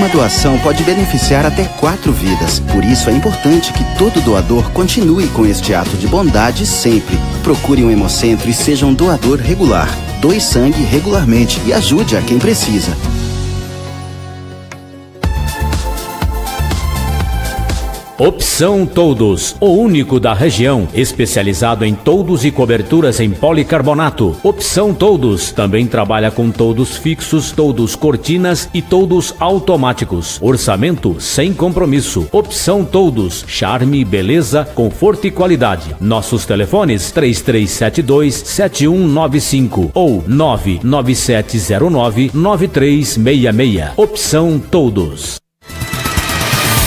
Uma doação pode beneficiar até 4 vidas. Por isso é importante que todo doador continue com este ato de bondade sempre. Procure um hemocentro e seja um doador regular. Doe sangue regularmente e ajude a quem precisa. Opção Toldos, o único da região, especializado em toldos e coberturas em policarbonato. Opção Toldos também trabalha com toldos fixos, toldos cortinas e toldos automáticos. Orçamento sem compromisso. Opção Toldos, charme, beleza, conforto e qualidade. Nossos telefones 3372-7195 ou 99709-9366. Opção Toldos.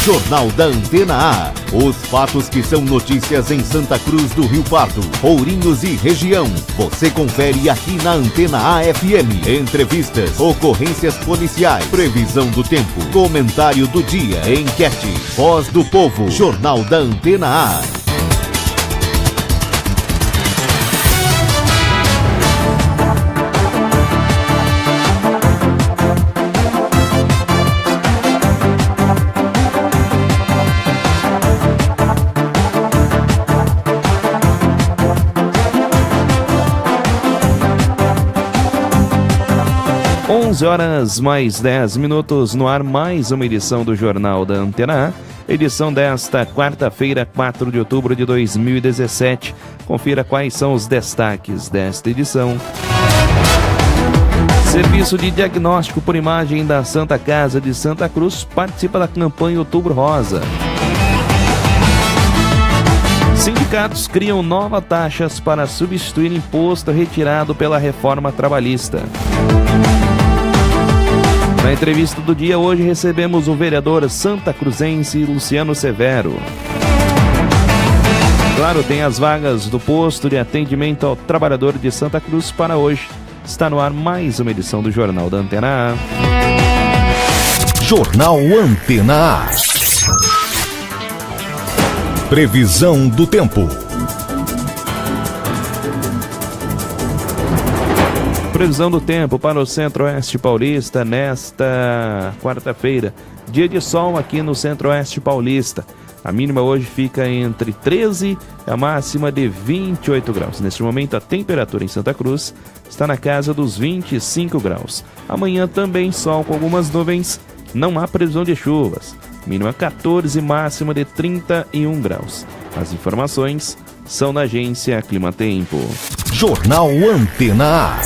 Jornal da Antena A. Os fatos que são notícias em Santa Cruz do Rio Pardo, Ourinhos e região. Você confere aqui na Antena A FM. Entrevistas, ocorrências policiais, previsão do tempo, comentário do dia, enquete, voz do povo. Jornal da Antena A. Horas mais 10 minutos no ar, mais uma edição do Jornal da Antena A, edição desta quarta-feira, 4 de outubro de 2017. Confira quais são os destaques desta edição. Serviço de diagnóstico por imagem da Santa Casa de Santa Cruz participa da campanha Outubro Rosa. Sindicatos criam novas taxas para substituir imposto retirado pela reforma trabalhista. Na entrevista do dia, hoje recebemos o vereador santacruzense Luciano Severo. Claro, tem as vagas do posto de atendimento ao trabalhador de Santa Cruz para hoje. Está no ar mais uma edição do Jornal da Antena A. Jornal Antena A. Previsão do tempo. Previsão do tempo para o Centro-Oeste Paulista nesta quarta-feira. Dia de sol aqui no Centro-Oeste Paulista. A mínima hoje fica entre 13 e a máxima de 28 graus. Neste momento a temperatura em Santa Cruz está na casa dos 25 graus. Amanhã também sol com algumas nuvens. Não há previsão de chuvas. Mínima 14, máxima de 31 graus. As informações são da agência Climatempo. Jornal Antena A.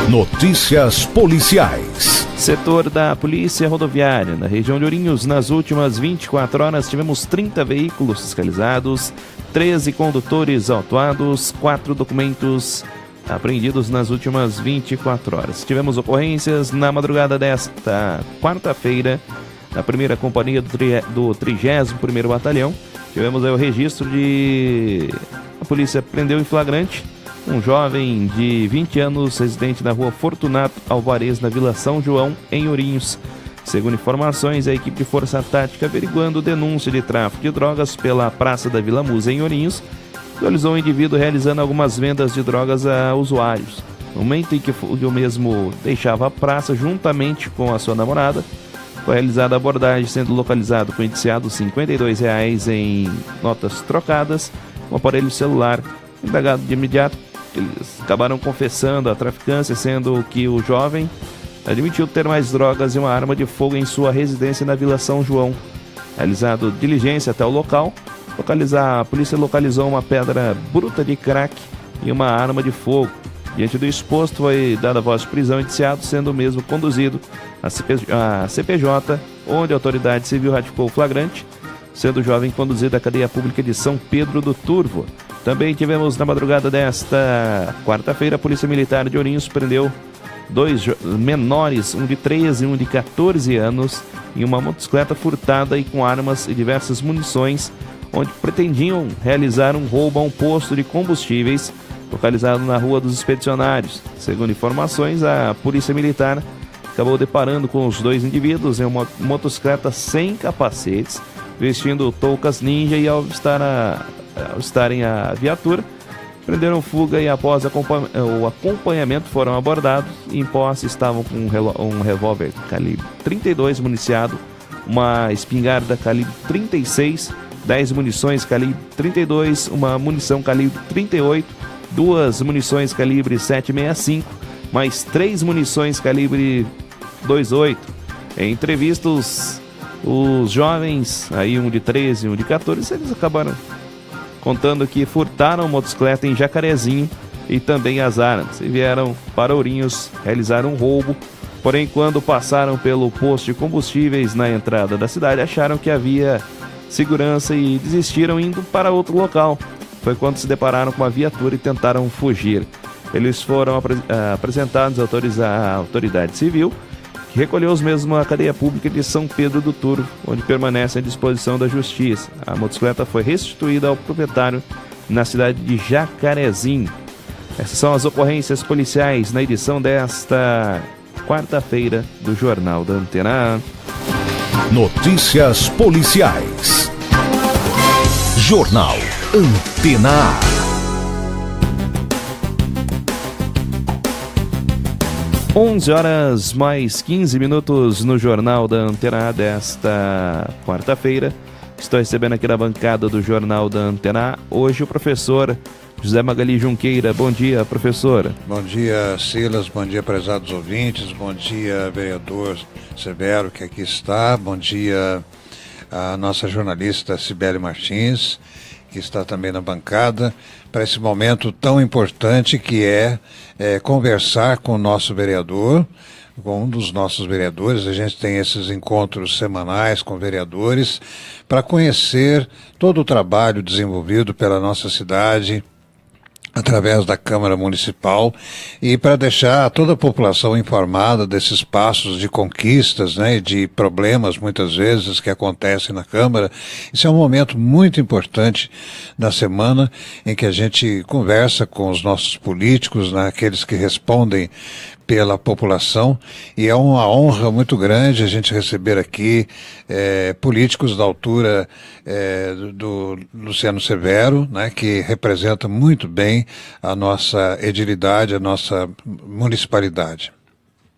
Notícias policiais. Setor da Polícia Rodoviária. Na região de Ourinhos, nas últimas 24 horas, tivemos 30 veículos fiscalizados, 13 condutores autuados, 4 documentos apreendidos nas últimas 24 horas. Tivemos ocorrências na madrugada desta quarta-feira, na primeira companhia do 31º Batalhão. Tivemos aí o registro de... A polícia prendeu em flagrante um jovem de 20 anos, residente na rua Fortunato Alvarez, na Vila São João, em Ourinhos. Segundo informações, a equipe de Força Tática, averiguando denúncia de tráfico de drogas pela Praça da Vila Musa, em Ourinhos, visualizou um indivíduo realizando algumas vendas de drogas a usuários. No momento em que o mesmo deixava a praça juntamente com a sua namorada, foi realizada a abordagem, sendo localizado com indiciado R$52 em notas trocadas, um aparelho celular. Indagado de imediato, eles acabaram confessando a traficância, sendo que o jovem admitiu ter mais drogas e uma arma de fogo em sua residência na Vila São João. Realizado diligência até o local, a polícia localizou uma pedra bruta de crack e uma arma de fogo. Diante do exposto, foi dada voz de prisão indiciado, sendo o mesmo conduzido à CPJ, onde a autoridade civil ratificou o flagrante, sendo o jovem conduzido à cadeia pública de São Pedro do Turvo. Também tivemos na madrugada desta quarta-feira, a Polícia Militar de Ourinhos prendeu 2 menores, um de 13 e um de 14 anos, em uma motocicleta furtada e com armas e diversas munições, onde pretendiam realizar um roubo a um posto de combustíveis localizado na Rua dos Expedicionários. Segundo informações, a Polícia Militar acabou deparando com os 2 indivíduos em uma motocicleta sem capacetes, vestindo toucas ninja, e ao estarem a viatura, prenderam fuga e após o acompanhamento foram abordados. Em posse estavam com um revólver calibre 32 municiado, uma espingarda calibre 36, 10 munições calibre 32, uma munição calibre 38, 2 munições calibre 7,65, mais 3 munições calibre 2,8. Em entrevista, os jovens, aí um de 13 e um de 14, eles acabaram contando que furtaram motocicleta em Jacarezinho e também as armas, e vieram para Ourinhos realizar um roubo. Porém, quando passaram pelo posto de combustíveis na entrada da cidade, acharam que havia segurança e desistiram indo para outro local. Foi quando se depararam com uma viatura e tentaram fugir. Eles foram apresentados à autoridade civil, que recolheu os mesmos à cadeia pública de São Pedro do Turvo, onde permanece à disposição da justiça. A motocicleta foi restituída ao proprietário na cidade de Jacarezinho. Essas são as ocorrências policiais na edição desta quarta-feira do Jornal da Antena A. Notícias policiais. Jornal Antena A. 11 mais 15 minutos no Jornal da Antena A desta quarta-feira. Estou recebendo aqui na bancada do Jornal da Antena A hoje o professor José Magali Junqueira. Bom dia, professor. Bom dia, Silas. Bom dia, prezados ouvintes. Bom dia, vereador Severo, que aqui está. Bom dia, a nossa jornalista Cibele Martins, que está também na bancada, para esse momento tão importante que é conversar com o nosso vereador, com um dos nossos vereadores. A gente tem esses encontros semanais com vereadores para conhecer todo o trabalho desenvolvido pela nossa cidade, através da Câmara Municipal, e para deixar toda a população informada desses passos de conquistas, né, e de problemas muitas vezes que acontecem na Câmara. Isso é um momento muito importante na semana em que a gente conversa com os nossos políticos, né, aqueles que respondem pela população, e é uma honra muito grande a gente receber aqui políticos da altura do Luciano Severo, né, que representa muito bem a nossa edilidade, a nossa municipalidade.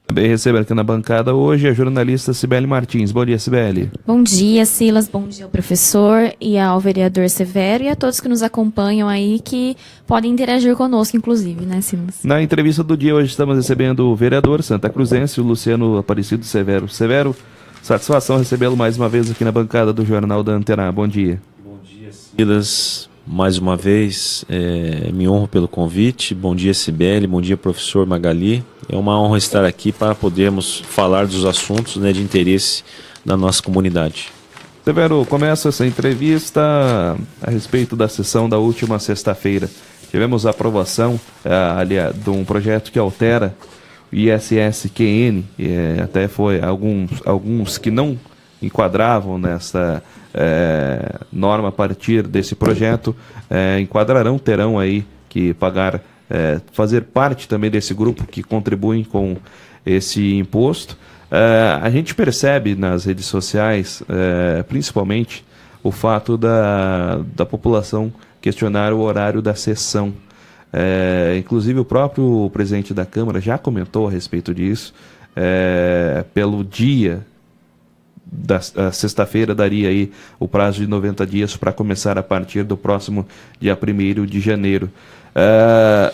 Também recebendo aqui na bancada hoje a jornalista Cibele Martins. Bom dia, Cibele. Bom dia, Silas. Bom dia ao professor e ao vereador Severo e a todos que nos acompanham aí, que podem interagir conosco, inclusive, né, Silas? Na entrevista do dia hoje estamos recebendo o vereador santacruzense, o Luciano Aparecido Severo. Severo, satisfação recebê-lo mais uma vez aqui na bancada do Jornal da Antena. Bom dia. Bom dia, Silas. Mais uma vez, me honro pelo convite. Bom dia, Cibele. Bom dia, professor Magali. É uma honra estar aqui para podermos falar dos assuntos, né, de interesse da nossa comunidade. Severo, começa essa entrevista a respeito da sessão da última sexta-feira. Tivemos a aprovação de um projeto que altera o ISSQN, até foi alguns que não enquadravam nessa norma a partir desse projeto, terão aí que pagar, fazer parte também desse grupo que contribuem com esse imposto. A gente percebe nas redes sociais, principalmente, o fato da população questionar o horário da sessão. Inclusive o próprio presidente da Câmara já comentou a respeito disso, pelo dia da sexta-feira daria aí o prazo de 90 dias para começar a partir do próximo dia 1º de janeiro.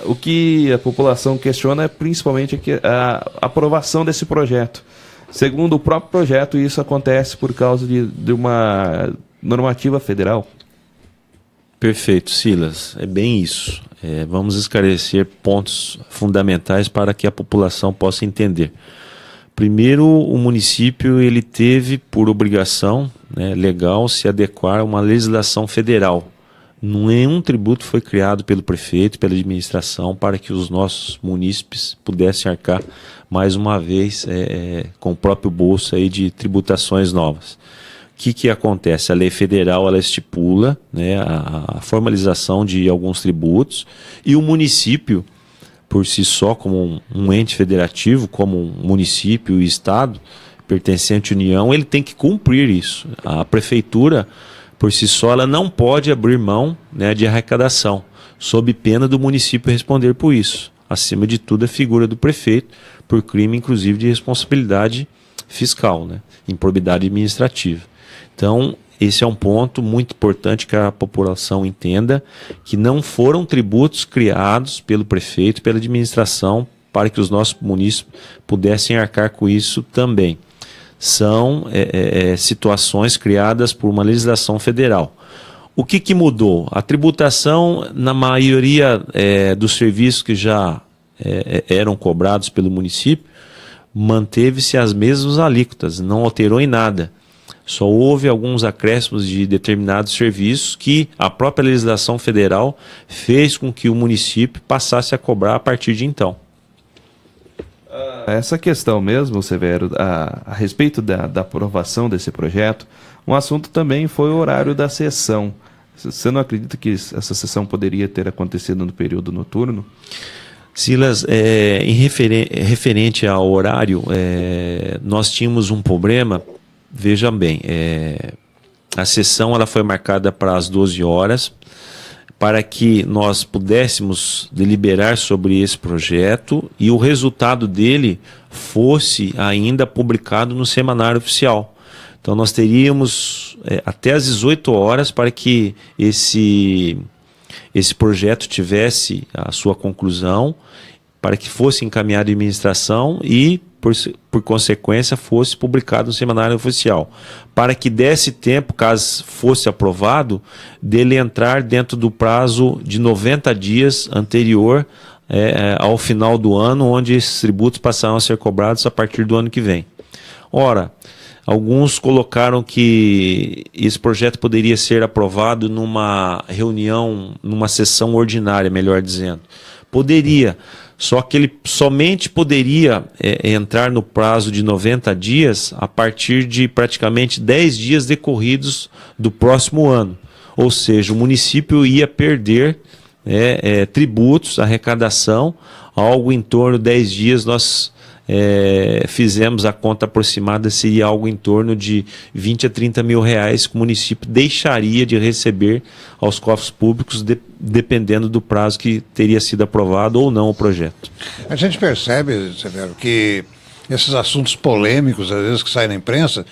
O que a população questiona é principalmente a aprovação desse projeto. Segundo o próprio projeto, isso acontece por causa de uma normativa federal. Perfeito, Silas. É bem isso. Vamos esclarecer pontos fundamentais para que a população possa entender. Primeiro, o município ele teve por obrigação, né, legal se adequar a uma legislação federal. Nenhum tributo foi criado pelo prefeito, pela administração, para que os nossos munícipes pudessem arcar mais uma vez com o próprio bolso aí de tributações novas. O que acontece? A lei federal ela estipula, né, a formalização de alguns tributos, e o município, por si só, como um ente federativo, como um município e estado pertencente à União, ele tem que cumprir isso. A prefeitura, por si só, ela não pode abrir mão, né, de arrecadação, sob pena do município responder por isso. Acima de tudo, a figura do prefeito, por crime, inclusive, de responsabilidade fiscal, né, improbidade administrativa. Então, esse é um ponto muito importante que a população entenda, que não foram tributos criados pelo prefeito, pela administração, para que os nossos munícipes pudessem arcar com isso também. São situações criadas por uma legislação federal. O que mudou? A tributação, na maioria dos serviços que já eram cobrados pelo município, manteve-se as mesmas alíquotas, não alterou em nada. Só houve alguns acréscimos de determinados serviços que a própria legislação federal fez com que o município passasse a cobrar a partir de então. Essa questão mesmo, Severo, a respeito da aprovação desse projeto, um assunto também foi o horário da sessão. Você não acredita que essa sessão poderia ter acontecido no período noturno? Silas, referente ao horário, nós tínhamos um problema. Vejam bem, a sessão ela foi marcada para as 12 horas, para que nós pudéssemos deliberar sobre esse projeto e o resultado dele fosse ainda publicado no Semanário Oficial. Então nós teríamos até às 18 horas para que esse projeto tivesse a sua conclusão, para que fosse encaminhado à administração e, por consequência, fosse publicado no Semanário Oficial, para que desse tempo, caso fosse aprovado, dele entrar dentro do prazo de 90 dias anterior ao final do ano, onde esses tributos passarão a ser cobrados a partir do ano que vem. Ora, alguns colocaram que esse projeto poderia ser aprovado numa reunião, numa sessão ordinária, melhor dizendo. Poderia, só que ele somente poderia entrar no prazo de 90 dias a partir de praticamente 10 dias decorridos do próximo ano. Ou seja, o município ia perder tributos, arrecadação, algo em torno de 10 dias nós fizemos a conta aproximada, seria algo em torno de 20 a 30 mil reais que o município deixaria de receber aos cofres públicos, dependendo do prazo que teria sido aprovado ou não o projeto. A gente percebe, Severo, que esses assuntos polêmicos, às vezes que saem na imprensa,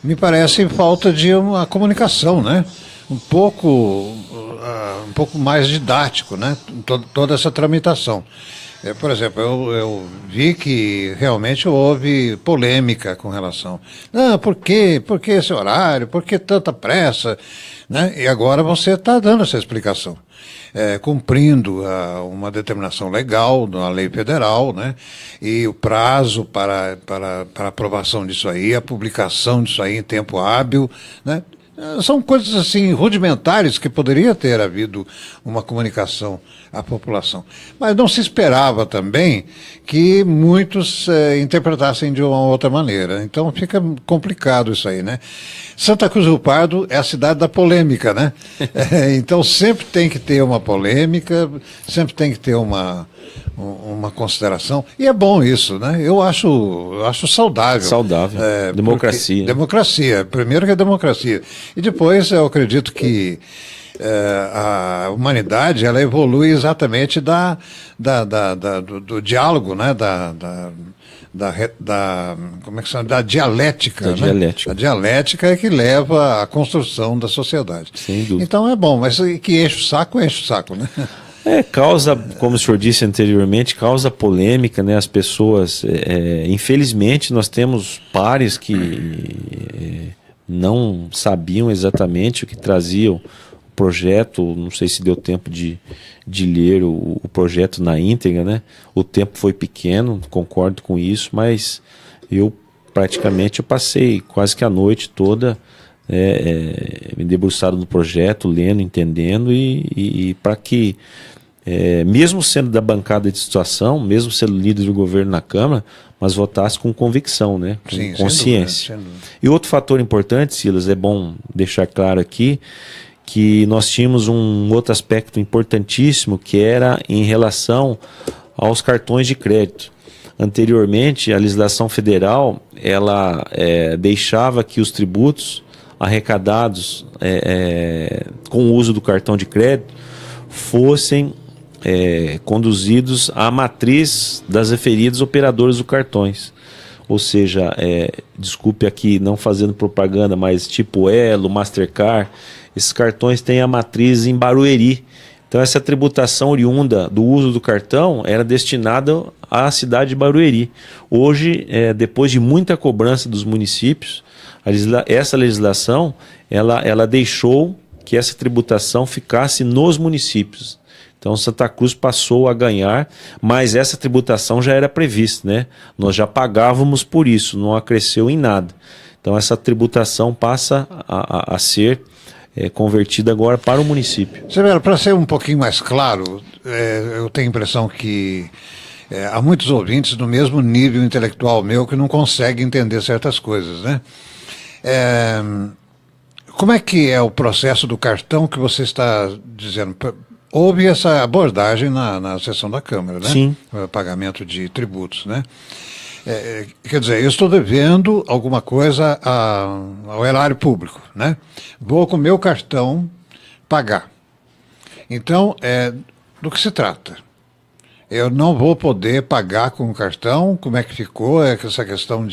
me parece falta de uma comunicação, né? Um pouco mais didático, né? Toda essa tramitação. Por exemplo, eu vi que realmente houve polêmica com relação. Por quê? Por que esse horário? Por que tanta pressa? Né? E agora você está dando essa explicação. Cumprindo uma determinação legal, uma lei federal, né? E o prazo para aprovação disso aí, a publicação disso aí em tempo hábil, né? São coisas assim rudimentares que poderia ter havido uma comunicação à população. Mas não se esperava também que muitos interpretassem de uma outra maneira. Então fica complicado isso aí, né? Santa Cruz do Rio Pardo é a cidade da polêmica, né? Então sempre tem que ter uma polêmica, sempre tem que ter uma consideração. E é bom isso, né? Eu acho saudável. Saudável. Democracia. Democracia. Primeiro que é democracia. E depois eu acredito que a humanidade ela evolui exatamente do diálogo, né? Como é que chama? Da dialética. Dialética. A dialética é que leva à construção da sociedade. Sem dúvida. Então é bom, mas que enche o saco, né? Causa, como o senhor disse anteriormente, causa polêmica, né? As pessoas, infelizmente, nós temos pares que não sabiam exatamente o que trazia o projeto. Não sei se deu tempo de ler o projeto na íntegra, né? O tempo foi pequeno, concordo com isso, mas eu passei quase que a noite toda me debruçado no projeto, lendo, entendendo e para que mesmo sendo da bancada de situação, mesmo sendo líder do governo na Câmara, mas votasse com convicção, né? Com Sim, consciência. Sem dúvida. E outro fator importante, Silas, é bom deixar claro aqui, que nós tínhamos um outro aspecto importantíssimo, que era em relação aos cartões de crédito. Anteriormente, a legislação federal, ela deixava que os tributos arrecadados com o uso do cartão de crédito fossem conduzidos à matriz das referidas operadoras do cartões. Ou seja, desculpe aqui não fazendo propaganda, mas tipo Elo, Mastercard, esses cartões têm a matriz em Barueri. Então essa tributação oriunda do uso do cartão era destinada à cidade de Barueri. Hoje, depois de muita cobrança dos municípios, essa legislação ela deixou que essa tributação ficasse nos municípios. Então Santa Cruz passou a ganhar, mas essa tributação já era prevista, né? Nós já pagávamos por isso, não acresceu em nada. Então essa tributação passa a ser convertida agora para o município. Severo, para ser um pouquinho mais claro, eu tenho a impressão que há muitos ouvintes do mesmo nível intelectual meu que não conseguem entender certas coisas, né? Como é que é o processo do cartão que você está dizendo? Houve essa abordagem na sessão da Câmara, né? Sim. Pagamento de tributos, né? Quer dizer, eu estou devendo alguma coisa ao erário público, né? Vou com o meu cartão pagar. Então, do que se trata? Eu não vou poder pagar com o cartão? Como é que ficou essa questão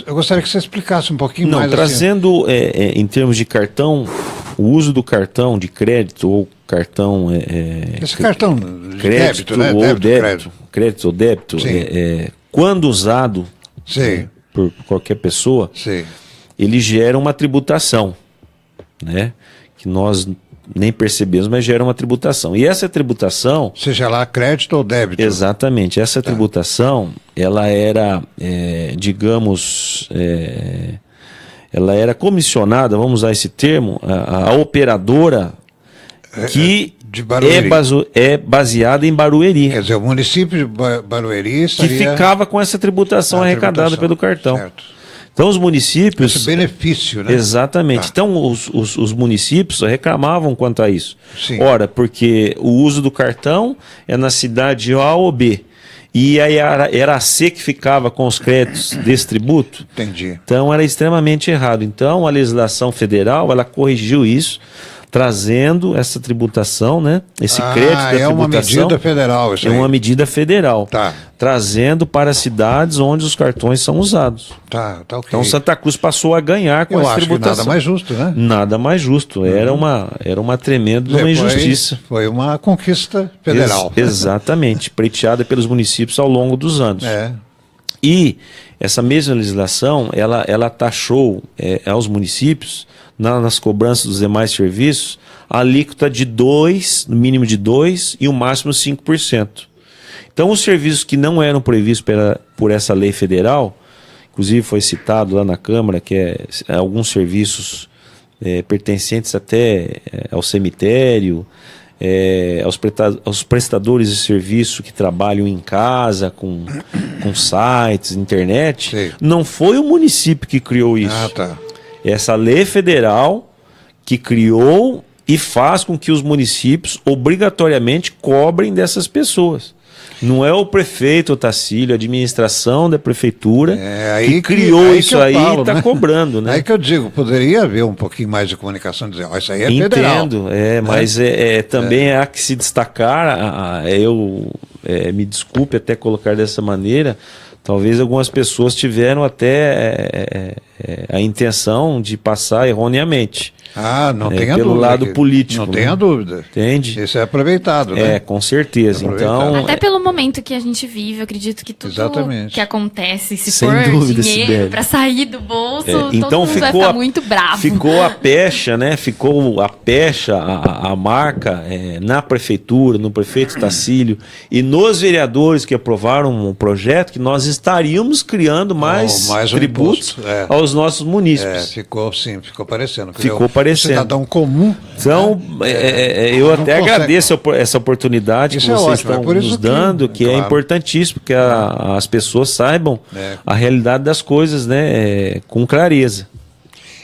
eu gostaria que você explicasse um pouquinho mais. Trazendo em termos de cartão, o uso do cartão de crédito ou cartão... Esse cartão de crédito, débito, né? Ou crédito ou débito, quando usado por qualquer pessoa, ele gera uma tributação, né? Que nós nem percebemos, mas gera uma tributação. E essa tributação... Seja lá crédito ou débito. Exatamente. Essa tributação, ela era, digamos... ela era comissionada, vamos usar esse termo, a operadora que é baseada em Barueri. Quer dizer, o município de Barueri estaria... Que ficava com essa tributação arrecadada pelo cartão. Certo. Então os municípios... Esse benefício, né? Exatamente. Então os municípios reclamavam quanto a isso. Sim. Ora, porque o uso do cartão é na cidade A ou B. E aí era a C que ficava com os créditos desse tributo. Entendi. Então era extremamente errado. Então a legislação federal, ela corrigiu isso, trazendo essa tributação, né? Esse crédito da tributação. É uma medida federal, isso aí. É uma medida federal. Tá. Trazendo para cidades onde os cartões são usados. Tá ok. Então Santa Cruz passou a ganhar com essa tributação. Que nada mais justo, né? Nada mais justo. Era uma tremenda injustiça. Foi uma conquista federal. Exatamente. Pleiteada pelos municípios ao longo dos anos. E essa mesma legislação, ela taxou aos municípios, nas cobranças dos demais serviços, a alíquota de 2%, no mínimo de 2% e o máximo 5%. Então, os serviços que não eram previstos por essa lei federal, inclusive foi citado lá na Câmara, que alguns serviços pertencentes até ao cemitério, aos prestadores de serviço que trabalham em casa, com sites, internet. Sim. Não foi o município que criou isso. Essa lei federal que criou e faz com que os municípios obrigatoriamente cobrem dessas pessoas. Não é o prefeito Otacílio, a administração da prefeitura que criou isso aí e está cobrando, né? Aí que eu digo, poderia haver um pouquinho mais de comunicação, dizer, isso aí é federal. Entendo, mas também há que se destacar, me desculpe até colocar dessa maneira, talvez algumas pessoas tiveram até a intenção de passar erroneamente. Não tenha dúvida. Pelo lado político. Não tenha dúvida. Entende? Isso é aproveitado, né? Com certeza. Então, até pelo momento que a gente vive, eu acredito que tudo que acontece, se sem for dúvida, dinheiro para sair do bolso, então todo mundo vai ficar muito bravo. Ficou a pecha, né? Ficou a pecha, a marca na prefeitura, no prefeito Otacílio e nos vereadores que aprovaram um projeto que nós estaríamos criando mais tributos aos nossos munícipes. Ficou parecendo. Ficou parecendo. Cidadão comum. Então, eu até agradeço essa oportunidade que vocês estão nos dando, que é importantíssimo que as pessoas saibam a realidade das coisas, né, com clareza.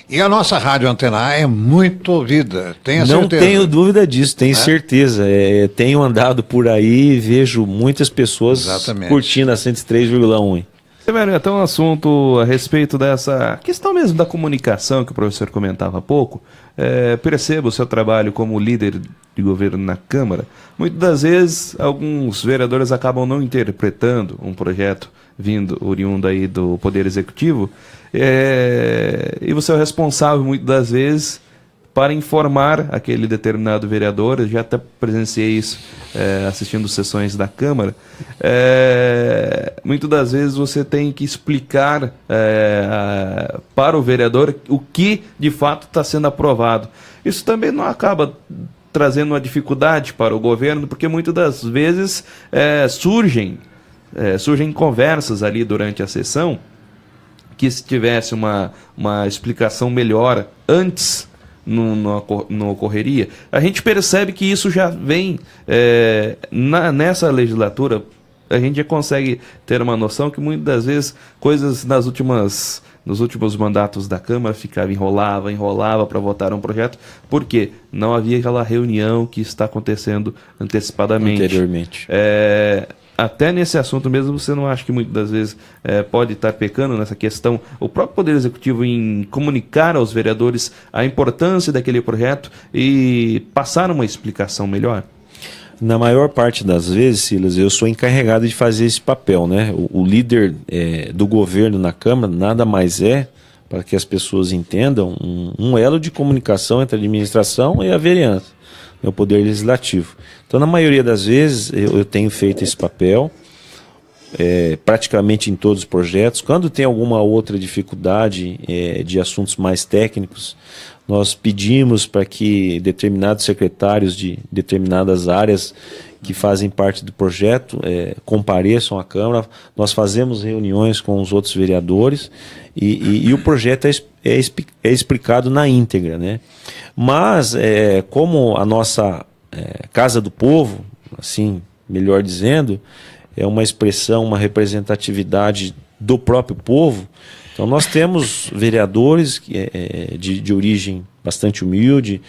E a nossa Rádio Antena A é muito ouvida, tenho certeza. Não tenho dúvida disso, tenho certeza. Tenho andado por aí e vejo muitas pessoas curtindo a 103,1. Severo, até um assunto a respeito dessa questão mesmo da comunicação que o professor comentava há pouco. Percebo o seu trabalho como líder de governo na Câmara. Muitas das vezes, alguns vereadores acabam não interpretando um projeto oriundo aí do Poder Executivo, e você é o responsável, muitas das vezes, para informar aquele determinado vereador. Eu já até presenciei isso assistindo sessões da Câmara. Muitas das vezes você tem que explicar para o vereador o que de fato está sendo aprovado. Isso também não acaba trazendo uma dificuldade para o governo, porque muitas das vezes surgem conversas ali durante a sessão que, se tivesse uma explicação melhor antes, não ocorreria. A gente percebe que isso já vem nessa legislatura. A gente já consegue ter uma noção que muitas das vezes coisas nos últimos mandatos da Câmara enrolava para votar um projeto, porque não havia aquela reunião que está acontecendo antecipadamente. Anteriormente. Até nesse assunto mesmo, você não acha que muitas das vezes pode estar pecando nessa questão o próprio Poder Executivo em comunicar aos vereadores a importância daquele projeto e passar uma explicação melhor? Na maior parte das vezes, Silas, eu sou encarregado de fazer esse papel, né? O líder do governo na Câmara nada mais para que as pessoas entendam, um elo de comunicação entre a administração e a vereança, o Poder Legislativo. Então, na maioria das vezes, eu tenho feito esse papel, praticamente em todos os projetos. Quando tem alguma outra dificuldade de assuntos mais técnicos, nós pedimos para que determinados secretários de determinadas áreas que fazem parte do projeto compareçam à Câmara. Nós fazemos reuniões com os outros vereadores e o projeto é explicado na íntegra, né? Mas, como a nossa Casa do Povo, assim, melhor dizendo, é uma expressão, uma representatividade do próprio povo, então nós temos vereadores de origem bastante humilde,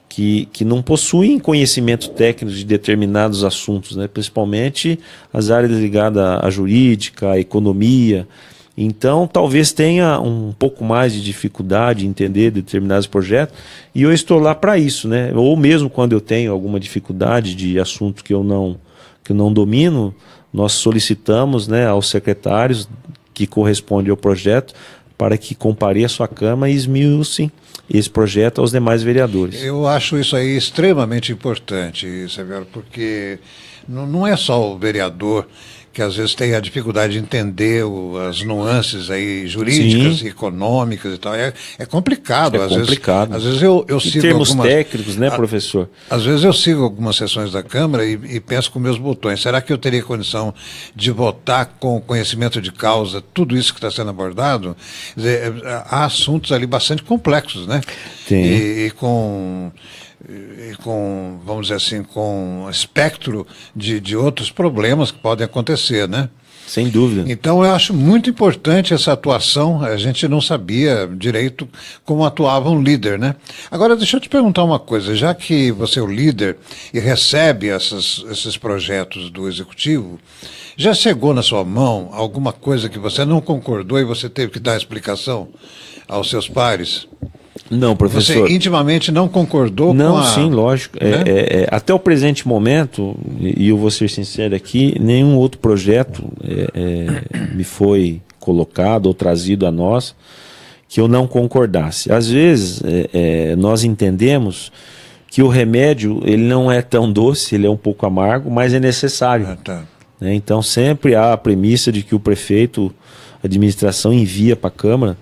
que não possuem conhecimento técnico de determinados assuntos, né? Principalmente as áreas ligadas à jurídica, à economia. Então, talvez tenha um pouco mais de dificuldade em entender determinados projetos, e eu estou lá para isso, né? Ou mesmo quando eu tenho alguma dificuldade de assunto que eu não domino, nós solicitamos, né, aos secretários que correspondem ao projeto para que compareçam à Câmara e esmiucem esse projeto aos demais vereadores. Eu acho isso aí extremamente importante, Severo, porque não é só o vereador que às vezes tem a dificuldade de entender as nuances aí jurídicas, econômicas e tal. É complicado. Às vezes eu sigo termos técnicos, né, professor? Às vezes eu sigo algumas sessões da Câmara e penso com meus botões. Será que eu teria condição de votar com conhecimento de causa tudo isso que está sendo abordado? Quer dizer, há assuntos ali bastante complexos, né? Tem. E com, vamos dizer assim, com espectro de outros problemas que podem acontecer, né? Sem dúvida. Então eu acho muito importante essa atuação. A gente não sabia direito como atuava um líder, né? Agora deixa eu te perguntar uma coisa, já que você é o líder e recebe esses projetos do Executivo, já chegou na sua mão alguma coisa que você não concordou e você teve que dar explicação aos seus pares? Não, professor. Você intimamente não concordou com a... Sim, lógico. Né? Até o presente momento, e eu vou ser sincero aqui, nenhum outro projeto me foi colocado ou trazido a nós que eu não concordasse. Às vezes, nós entendemos que o remédio ele não é tão doce, ele é um pouco amargo, mas é necessário. Tá. Então, sempre há a premissa de que o prefeito, a administração envia para a Câmara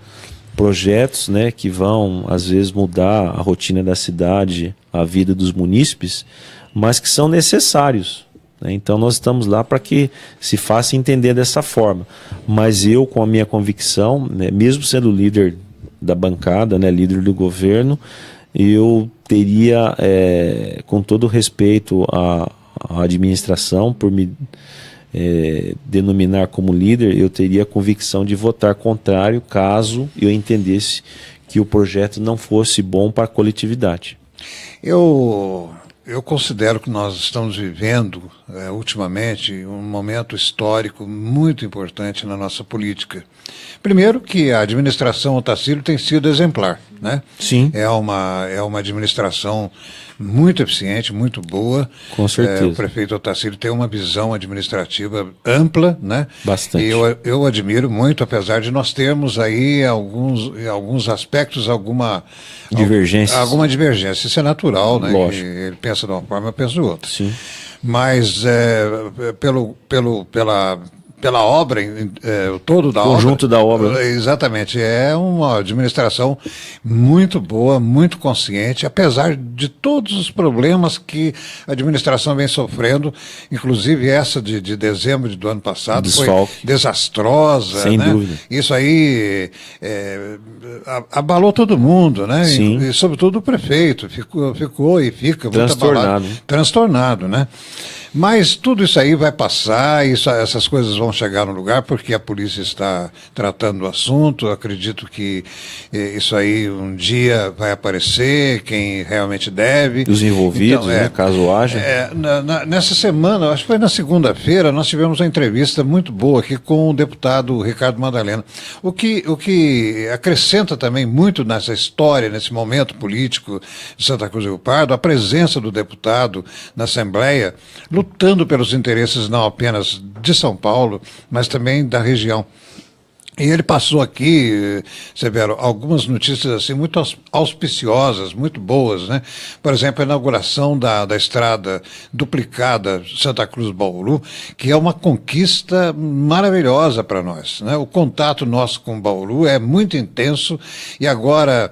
projetos, né, que vão, às vezes, mudar a rotina da cidade, a vida dos munícipes, mas que são necessários, né? Então, nós estamos lá para que se faça entender dessa forma. Mas eu, com a minha convicção, né, mesmo sendo líder da bancada, né, líder do governo, eu teria, com todo respeito à administração, por me denominar como líder, eu teria a convicção de votar contrário caso eu entendesse que o projeto não fosse bom para a coletividade. Eu eu considero que nós estamos vivendo, ultimamente, um momento histórico muito importante na nossa política. Primeiro que a administração Otacílio tem sido exemplar, né? Sim. É uma administração muito eficiente, muito boa. Com certeza. O prefeito Otacílio tem uma visão administrativa ampla, né? Bastante. E eu admiro muito, apesar de nós termos aí alguns aspectos, alguma divergência. Isso é natural, né? Lógico. Ele pensa de uma forma, eu penso de outra. Sim. Mas pela obra, o todo da conjunto da obra. Exatamente. É uma administração muito boa, muito consciente, apesar de todos os problemas que a administração vem sofrendo, inclusive essa de dezembro do ano passado, Desfalque. foi desastrosa. Sem né? dúvida. Isso aí abalou todo mundo, né? Sim. E sobretudo o prefeito, ficou e fica muito abalado, transtornado, né? Mas tudo isso aí vai passar, essas coisas vão chegar no lugar, porque a polícia está tratando do assunto. Eu acredito que isso aí um dia vai aparecer, quem realmente deve. Os envolvidos, então, né, caso haja. Nessa semana, acho que foi na segunda-feira, nós tivemos uma entrevista muito boa aqui com o deputado Ricardo Madalena. O que acrescenta também muito nessa história, nesse momento político de Santa Cruz do Rio Pardo, a presença do deputado na Assembleia, lutando pelos interesses não apenas de São Paulo, mas também da região. E ele passou aqui, Severo, algumas notícias assim muito auspiciosas, muito boas, né? Por exemplo, a inauguração da estrada duplicada Santa Cruz-Bauru, que é uma conquista maravilhosa para nós, né? O contato nosso com Bauru é muito intenso e agora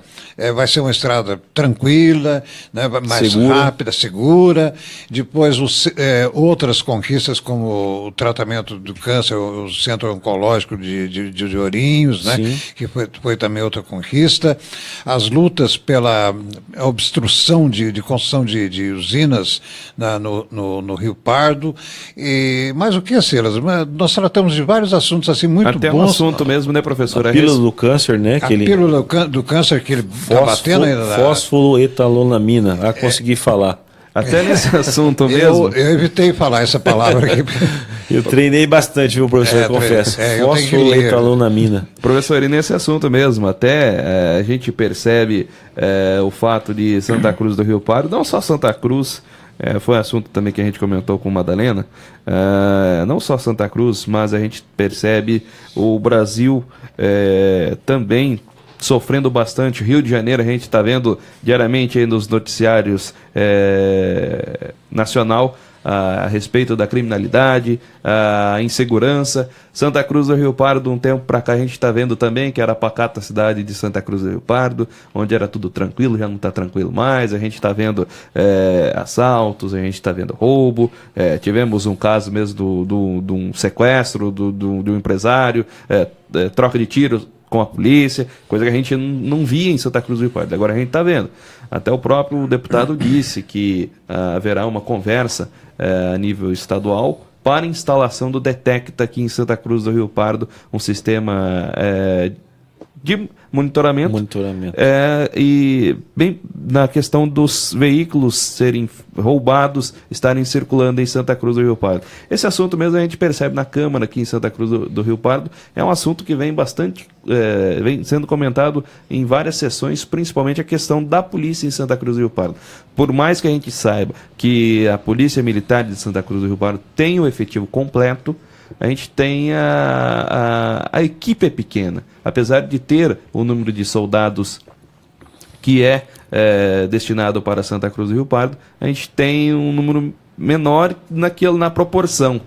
vai ser uma estrada tranquila, né? Mais rápida, segura. Depois outras conquistas como o tratamento do câncer, o centro oncológico de Ourinhos, né? Que foi também outra conquista. As lutas pela obstrução de construção de usinas no Rio Pardo. Mas o que, Silas? Nós tratamos de vários assuntos assim muito bons. Até um assunto mesmo, né, professor? A pílula do câncer, né? Pílula do câncer que ele está batendo ainda. Fosfoetalonamina, consegui falar. Até nesse assunto mesmo. Eu evitei falar essa palavra aqui. Eu treinei bastante, viu, professor? Confesso. Fosfoetalonamina. Professor, e nesse assunto mesmo, até a gente percebe o fato de Santa Cruz do Rio Pardo, não só Santa Cruz, foi um assunto também que a gente comentou com Madalena, não só Santa Cruz, mas a gente percebe o Brasil também sofrendo bastante. Rio de Janeiro, a gente está vendo diariamente aí nos noticiários nacional a respeito da criminalidade, a insegurança. Santa Cruz do Rio Pardo, um tempo para cá, a gente está vendo também que era a pacata cidade de Santa Cruz do Rio Pardo, onde era tudo tranquilo, já não está tranquilo mais. A gente está vendo assaltos, a gente está vendo roubo. Tivemos um caso mesmo de um sequestro de um empresário, troca de tiros com a polícia, coisa que a gente não via em Santa Cruz do Rio Pardo. Agora a gente está vendo. Até o próprio deputado disse que haverá uma conversa a nível estadual para a instalação do Detecta aqui em Santa Cruz do Rio Pardo, um sistema de monitoramento. E bem na questão dos veículos serem roubados, estarem circulando em Santa Cruz do Rio Pardo. Esse assunto mesmo a gente percebe na Câmara aqui em Santa Cruz do Rio Pardo. É um assunto que vem bastante, vem sendo comentado em várias sessões, principalmente a questão da polícia em Santa Cruz do Rio Pardo. Por mais que a gente saiba que a Polícia Militar de Santa Cruz do Rio Pardo tem o efetivo completo, a gente tem a equipe é pequena. Apesar de ter o número de soldados que é destinado para Santa Cruz do Rio Pardo, a gente tem um número menor na proporção.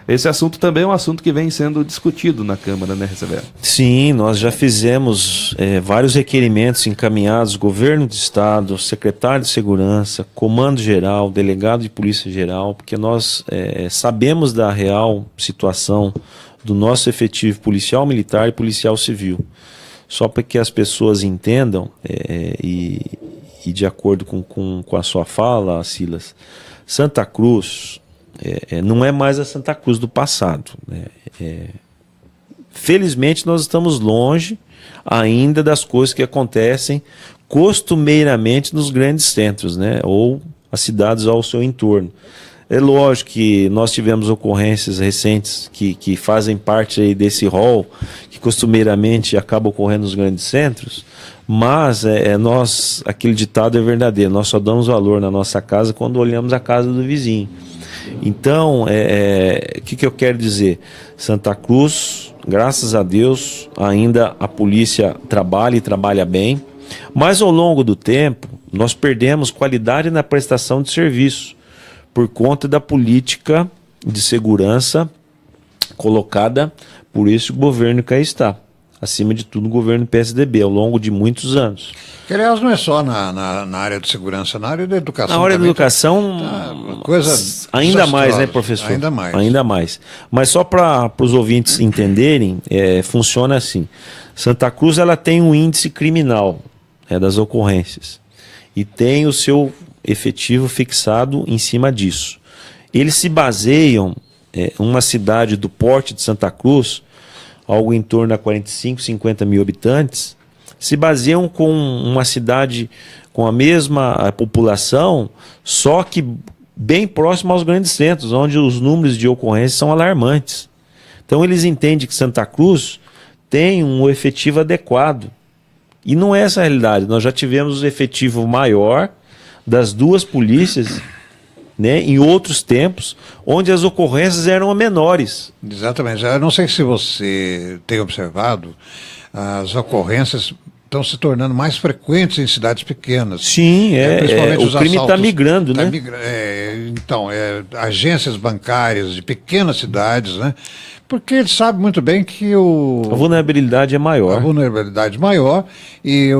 Esse assunto também é um assunto que vem sendo discutido na Câmara, né, Severo? Sim, nós já fizemos vários requerimentos encaminhados, governo do estado, secretário de segurança, comando geral, delegado de polícia geral, porque nós sabemos da real situação do nosso efetivo policial militar e policial civil. Só para que as pessoas entendam, e de acordo com a sua fala, Silas, Santa Cruz não é mais a Santa Cruz do passado, né? Felizmente nós estamos longe ainda das coisas que acontecem costumeiramente nos grandes centros, né? Ou as cidades ao seu entorno. É lógico que nós tivemos ocorrências recentes que fazem parte aí desse rol, que costumeiramente acaba ocorrendo nos grandes centros, mas aquele ditado é verdadeiro, nós só damos valor na nossa casa quando olhamos a casa do vizinho. Então, o que eu quero dizer? Santa Cruz, graças a Deus, ainda a polícia trabalha e trabalha bem, mas ao longo do tempo, nós perdemos qualidade na prestação de serviço, por conta da política de segurança colocada por esse governo que aí está. Acima de tudo, o governo PSDB, ao longo de muitos anos. Que, aliás, não é só na área de segurança, na área da educação. Na área da educação, coisa ainda mais, né, professor? Ainda mais. Ainda mais. Mas só para os ouvintes entenderem, funciona assim. Santa Cruz ela tem um índice criminal das ocorrências e tem o seu efetivo fixado em cima disso. Eles se baseiam uma cidade do porte de Santa Cruz, algo em torno a 45, 50 mil habitantes, se baseiam com uma cidade com a mesma população, só que bem próximo aos grandes centros, onde os números de ocorrências são alarmantes. Então eles entendem que Santa Cruz tem um efetivo adequado. E não é essa a realidade. Nós já tivemos um efetivo maior das duas polícias, né, em outros tempos, onde as ocorrências eram menores. Exatamente. Eu não sei se você tem observado, as ocorrências estão se tornando mais frequentes em cidades pequenas. Sim, principalmente o crime está migrando, né? Então, agências bancárias de pequenas cidades, né? Porque ele sabe muito bem que a vulnerabilidade é maior. A vulnerabilidade maior e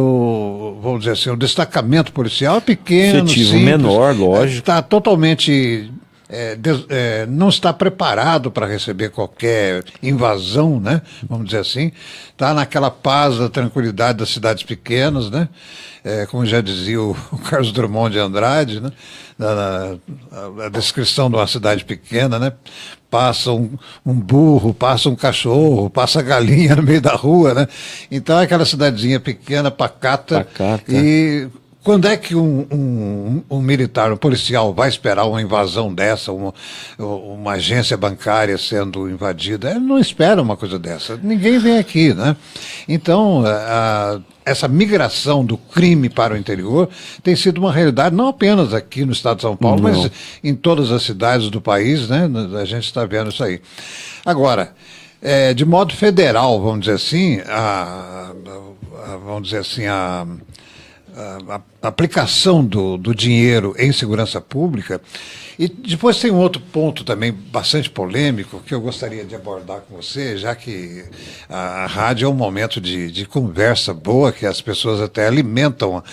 vamos dizer assim, o destacamento policial é pequeno, efetivo simples, menor, lógico. Está totalmente não está preparado para receber qualquer invasão, né? Vamos dizer assim. Está naquela paz, da tranquilidade das cidades pequenas, né? Como já dizia o Carlos Drummond de Andrade, né? A descrição de uma cidade pequena, né? Passa um burro, passa um cachorro, passa a galinha no meio da rua, né? Então é aquela cidadezinha pequena, pacata. E quando é que um militar, um policial vai esperar uma invasão dessa, uma agência bancária sendo invadida? Ele não espera uma coisa dessa. Ninguém vem aqui, né? Então, essa migração do crime para o interior tem sido uma realidade não apenas aqui no estado de São Paulo, mas em todas as cidades do país, né? A gente está vendo isso aí. Agora, de modo federal, vamos dizer assim, a aplicação do dinheiro em segurança pública. E depois tem um outro ponto também bastante polêmico que eu gostaria de abordar com você, já que a rádio é um momento de conversa boa, que as pessoas até alimentam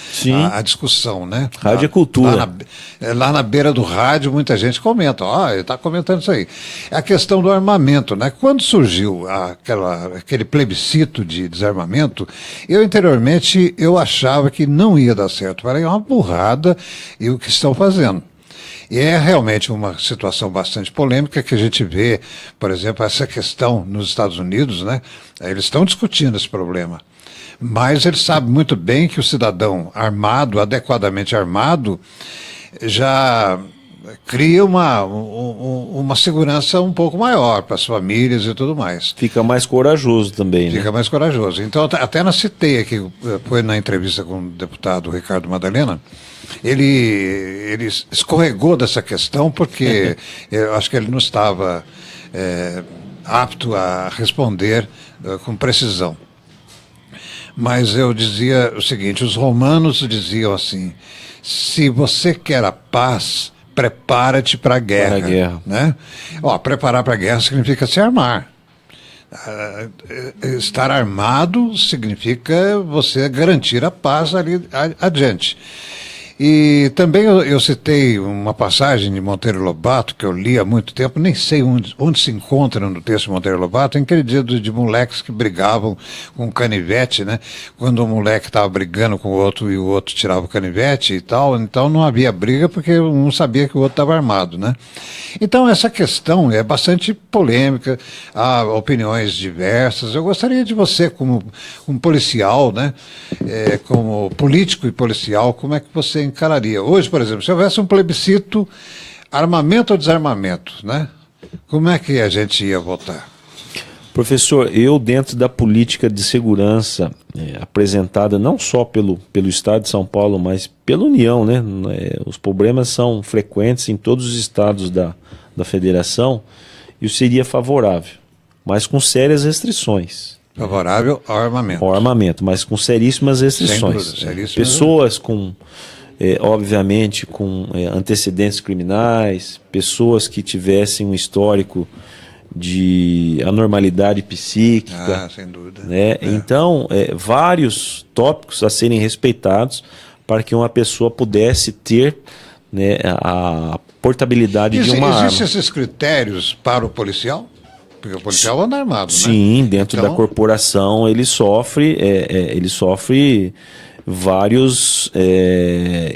a discussão, né? Rádio é cultura. Lá na beira do rádio muita gente comenta, ele está comentando isso aí. É a questão do armamento, né? Quando surgiu aquele plebiscito de desarmamento, eu anteriormente achava que não ia dar certo, era uma burrada e o que estão fazendo. E é realmente uma situação bastante polêmica que a gente vê, por exemplo, essa questão nos Estados Unidos, né? Eles estão discutindo esse problema. Mas eles sabem muito bem que o cidadão armado, adequadamente armado, já cria uma segurança um pouco maior para as famílias e tudo mais. Fica mais corajoso também, né? Fica mais corajoso. Então, até citei aqui, foi na entrevista com o deputado Ricardo Madalena, ele escorregou dessa questão porque eu acho que ele não estava apto a responder com precisão. Mas eu dizia o seguinte, os romanos diziam assim, se você quer a paz, prepara-te para a guerra. Né? Preparar para a guerra significa se armar. Estar armado significa você garantir a paz ali adiante. E também eu citei uma passagem de Monteiro Lobato, que eu li há muito tempo, nem sei onde se encontra no texto de Monteiro Lobato, em aquele dia de moleques que brigavam com canivete, né? Quando um moleque estava brigando com o outro e o outro tirava o canivete e tal, então não havia briga porque um sabia que o outro estava armado, né? Então essa questão é bastante polêmica, há opiniões diversas. Eu gostaria de você, como um policial, né? Como político e policial, como é que você você encararia? Hoje, por exemplo, se houvesse um plebiscito, armamento ou desarmamento, né? Como é que a gente ia votar? Professor, eu dentro da política de segurança apresentada não só pelo Estado de São Paulo, mas pela União, né? Os problemas são frequentes em todos os estados da federação, eu seria favorável, mas com sérias restrições. Favorável ao armamento. Ao armamento, mas com seríssimas restrições. Sem dúvida, seríssimas. Pessoas com, obviamente, com antecedentes criminais, pessoas que tivessem um histórico de anormalidade psíquica. Sem dúvida. Né? Então, vários tópicos a serem respeitados para que uma pessoa pudesse ter, né, a portabilidade de uma arma. Existem esses critérios para o policial? Porque o policial anda armado, né? Sim, dentro da corporação ele sofre vários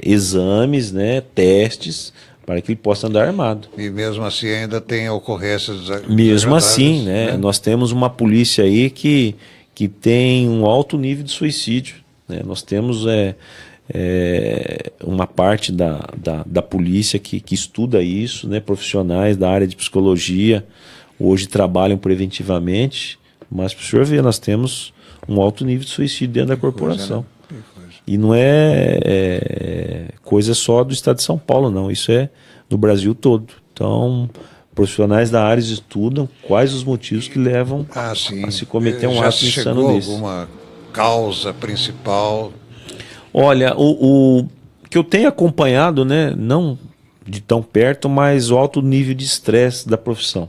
exames, né, testes, para que ele possa andar armado. E mesmo assim ainda tem ocorrências. Mesmo assim, né? Nós temos uma polícia aí que tem um alto nível de suicídio. Né? Nós temos uma parte da polícia que estuda isso, né? Profissionais da área de psicologia, hoje trabalham preventivamente, mas para o senhor ver, nós temos um alto nível de suicídio dentro da corporação. E não é coisa só do estado de São Paulo, não. Isso é no Brasil todo. Então, profissionais da área estudam quais os motivos que levam a se cometer um ato insano desse. Alguma causa principal? Olha, o que eu tenho acompanhado, né, não de tão perto, mas o alto nível de estresse da profissão.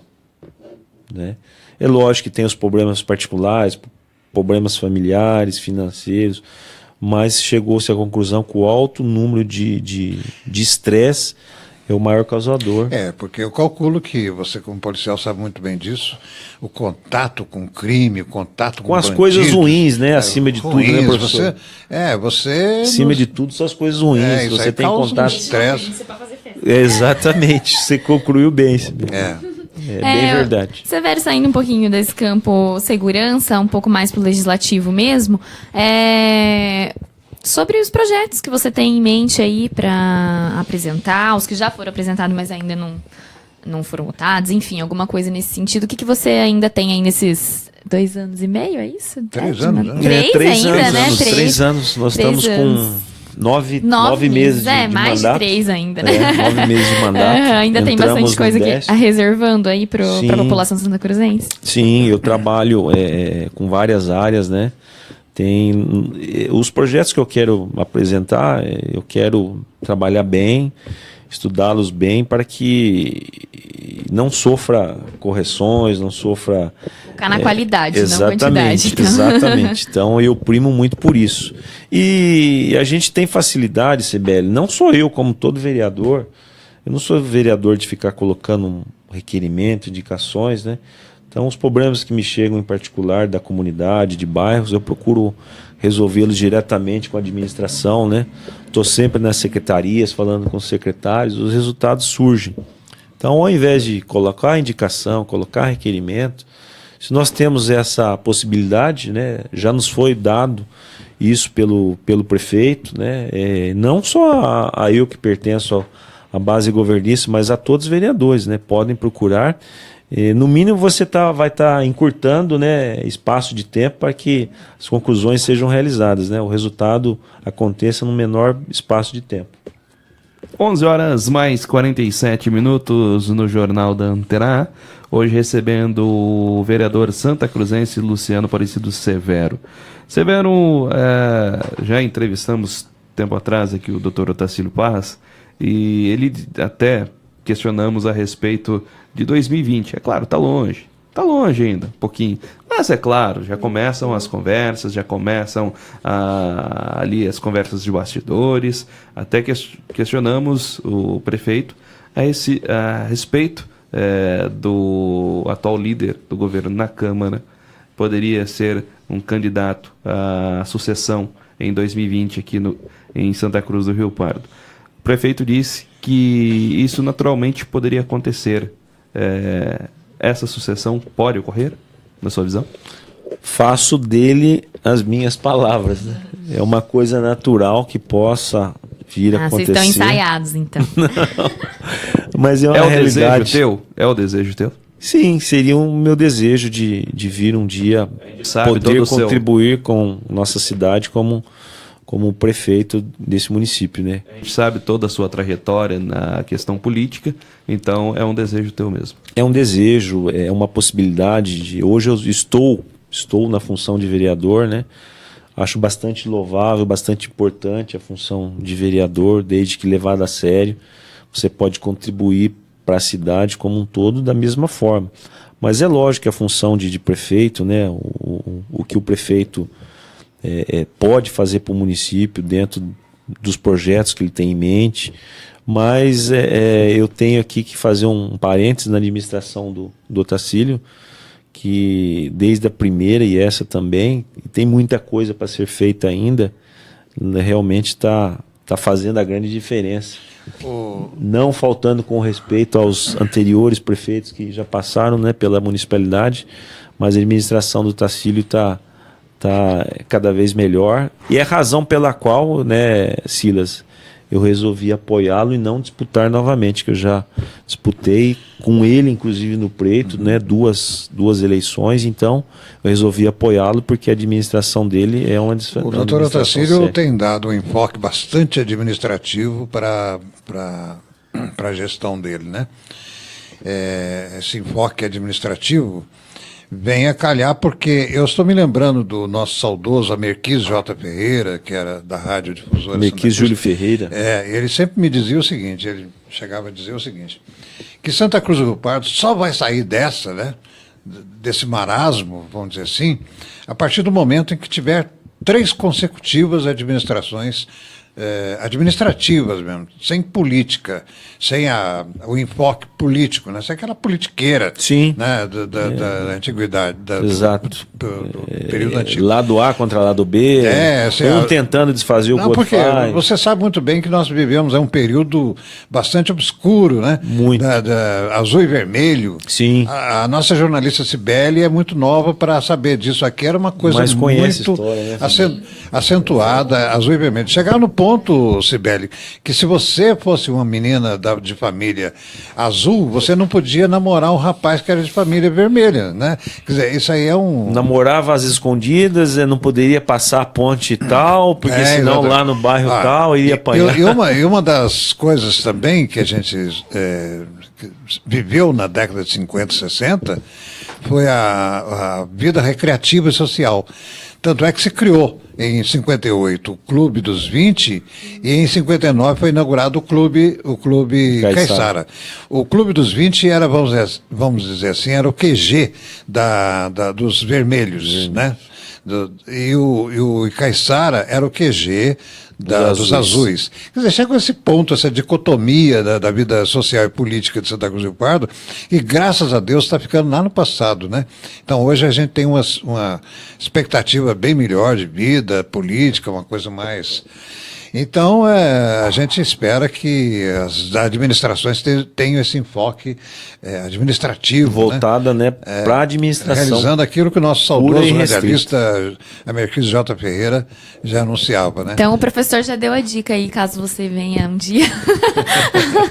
Né? É lógico que tem os problemas particulares, problemas familiares, financeiros, mas chegou-se à conclusão que o alto número de estresse é o maior causador. Porque eu calculo que você, como policial, sabe muito bem disso, o contato com o crime, o contato com as bandidos, coisas ruins, né? Acima de tudo, né, professor? Você... Acima de tudo, são as coisas ruins. Você tem contato... Estresse. Exatamente, você concluiu bem. Bem verdade. Severo, saindo um pouquinho desse campo segurança, um pouco mais pro legislativo mesmo, sobre os projetos que você tem em mente aí para apresentar, os que já foram apresentados, mas ainda não foram votados, enfim, alguma coisa nesse sentido. O que você ainda tem aí nesses 2 anos e meio, é isso? 3 anos, né? 3 ainda, né? 3 anos. Nós estamos com 9 meses de mais mandato. de 3 ainda, né? 9 meses de mandato. Ainda tem bastante coisa aqui reservando aí para a população santacruzense. Sim, eu trabalho com várias áreas, né? Tem os projetos que eu quero apresentar, eu quero trabalhar bem, estudá-los bem para que não sofra correções, não sofra... Focar na qualidade, não quantidade. Então. Exatamente. Então eu primo muito por isso. E a gente tem facilidade, Sibeli, não sou eu, como todo vereador, eu não sou vereador de ficar colocando um requerimento, indicações, né? Então os problemas que me chegam em particular da comunidade, de bairros, eu procuro resolvê-los diretamente com a administração, né? Estou sempre nas secretarias, falando com os secretários, os resultados surgem. Então, ao invés de colocar indicação, colocar requerimento, se nós temos essa possibilidade, né, já nos foi dado isso pelo prefeito, né, não só a eu que pertenço à base governista, mas a todos os vereadores, né, podem procurar. No mínimo você vai estar encurtando, né, espaço de tempo para que as conclusões sejam realizadas, né, o resultado aconteça no menor espaço de tempo. 11 horas mais 47 minutos no Jornal da Antena A. Hoje recebendo o vereador santacruzense Luciano Aparecido Severo. Severo, já entrevistamos tempo atrás aqui o Dr. Otacílio Parras e ele até questionamos a respeito de 2020. É claro, está longe ainda, um pouquinho. Mas é claro, já começam as conversas, já começam ali as conversas de bastidores. Até questionamos o prefeito a respeito do atual líder do governo na Câmara. Poderia ser um candidato à sucessão em 2020 aqui em Santa Cruz do Rio Pardo. O prefeito disse que isso naturalmente poderia acontecer. Essa sucessão pode ocorrer, na sua visão? Faço dele as minhas palavras, né? É uma coisa natural que possa vir a acontecer. Vocês estão ensaiados, então. Mas é uma realidade. É o desejo teu? Sim, seria o meu desejo de vir um dia poder contribuir com nossa cidade como prefeito desse município, né? A gente sabe toda a sua trajetória na questão política, então é um desejo teu mesmo. É um desejo, é uma possibilidade. Hoje eu estou na função de vereador, né? Acho bastante louvável, bastante importante a função de vereador, desde que levada a sério, você pode contribuir para a cidade como um todo da mesma forma. Mas é lógico que a função de prefeito, né, o que o prefeito pode fazer para o município dentro dos projetos que ele tem em mente, mas eu tenho aqui que fazer um parênteses na administração do Otacílio, que desde a primeira e essa também, tem muita coisa para ser feita ainda, realmente está fazendo a grande diferença. Não faltando com respeito aos anteriores prefeitos que já passaram, né, pela municipalidade, mas a administração do Otacílio está cada vez melhor. E é a razão pela qual, né, Silas, eu resolvi apoiá-lo e não disputar novamente, que eu já disputei com ele, inclusive no pleito, né, duas eleições, então eu resolvi apoiá-lo porque a administração dele é uma O doutor Otacílio tem dado um enfoque bastante administrativo para a gestão dele, né? Esse enfoque administrativo vem a calhar porque eu estou me lembrando do nosso saudoso Amerquis J. Ferreira, que era da Rádio Difusora. Amerquis Júlio Ferreira. Ele sempre me dizia o seguinte, ele chegava a dizer o seguinte, que Santa Cruz do Rio Pardo só vai sair dessa, né, desse marasmo, vamos dizer assim, a partir do momento em que tiver 3 consecutivas administrações administrativas mesmo, sem política, sem o enfoque político, né? Sem aquela politiqueira, sim, né? Da antiguidade, exato, do período antigo. Lado A contra lado B, tentando desfazer o que o outro faz. Você sabe muito bem que nós vivemos um período bastante obscuro, né? Muito. Azul e vermelho. Sim. A nossa jornalista Cibele é muito nova para saber disso. Aqui era uma coisa muito história, né? Acentuada, azul e vermelho. Chegar no ponto, Cibele, que se você fosse uma menina de família azul, você não podia namorar um rapaz que era de família vermelha, né? Quer dizer, isso aí é um... Namorava às escondidas, não poderia passar a ponte tal, porque senão lá no bairro tal iria apanhar. E uma das coisas também que a gente viveu na década de 50, 60, foi a vida recreativa e social. Tanto é que se criou em 58 o Clube dos 20 e em 59 foi inaugurado o Clube Caiçara. O Clube dos 20 era, vamos dizer assim, era o QG dos vermelhos, né? E o Caiçara era o QG dos azuis. Quer dizer, chega a esse ponto, essa dicotomia da vida social e política de Santa Cruz do Rio Pardo, e graças a Deus está ficando lá no passado, né? Então hoje a gente tem uma expectativa bem melhor de vida política, uma coisa mais... Então, a gente espera que as administrações tenham esse enfoque administrativo. Voltada, né, para a administração. Realizando aquilo que o nosso saudoso radialista Amerquis J. Ferreira já anunciava, né? Então, o professor já deu a dica aí, caso você venha um dia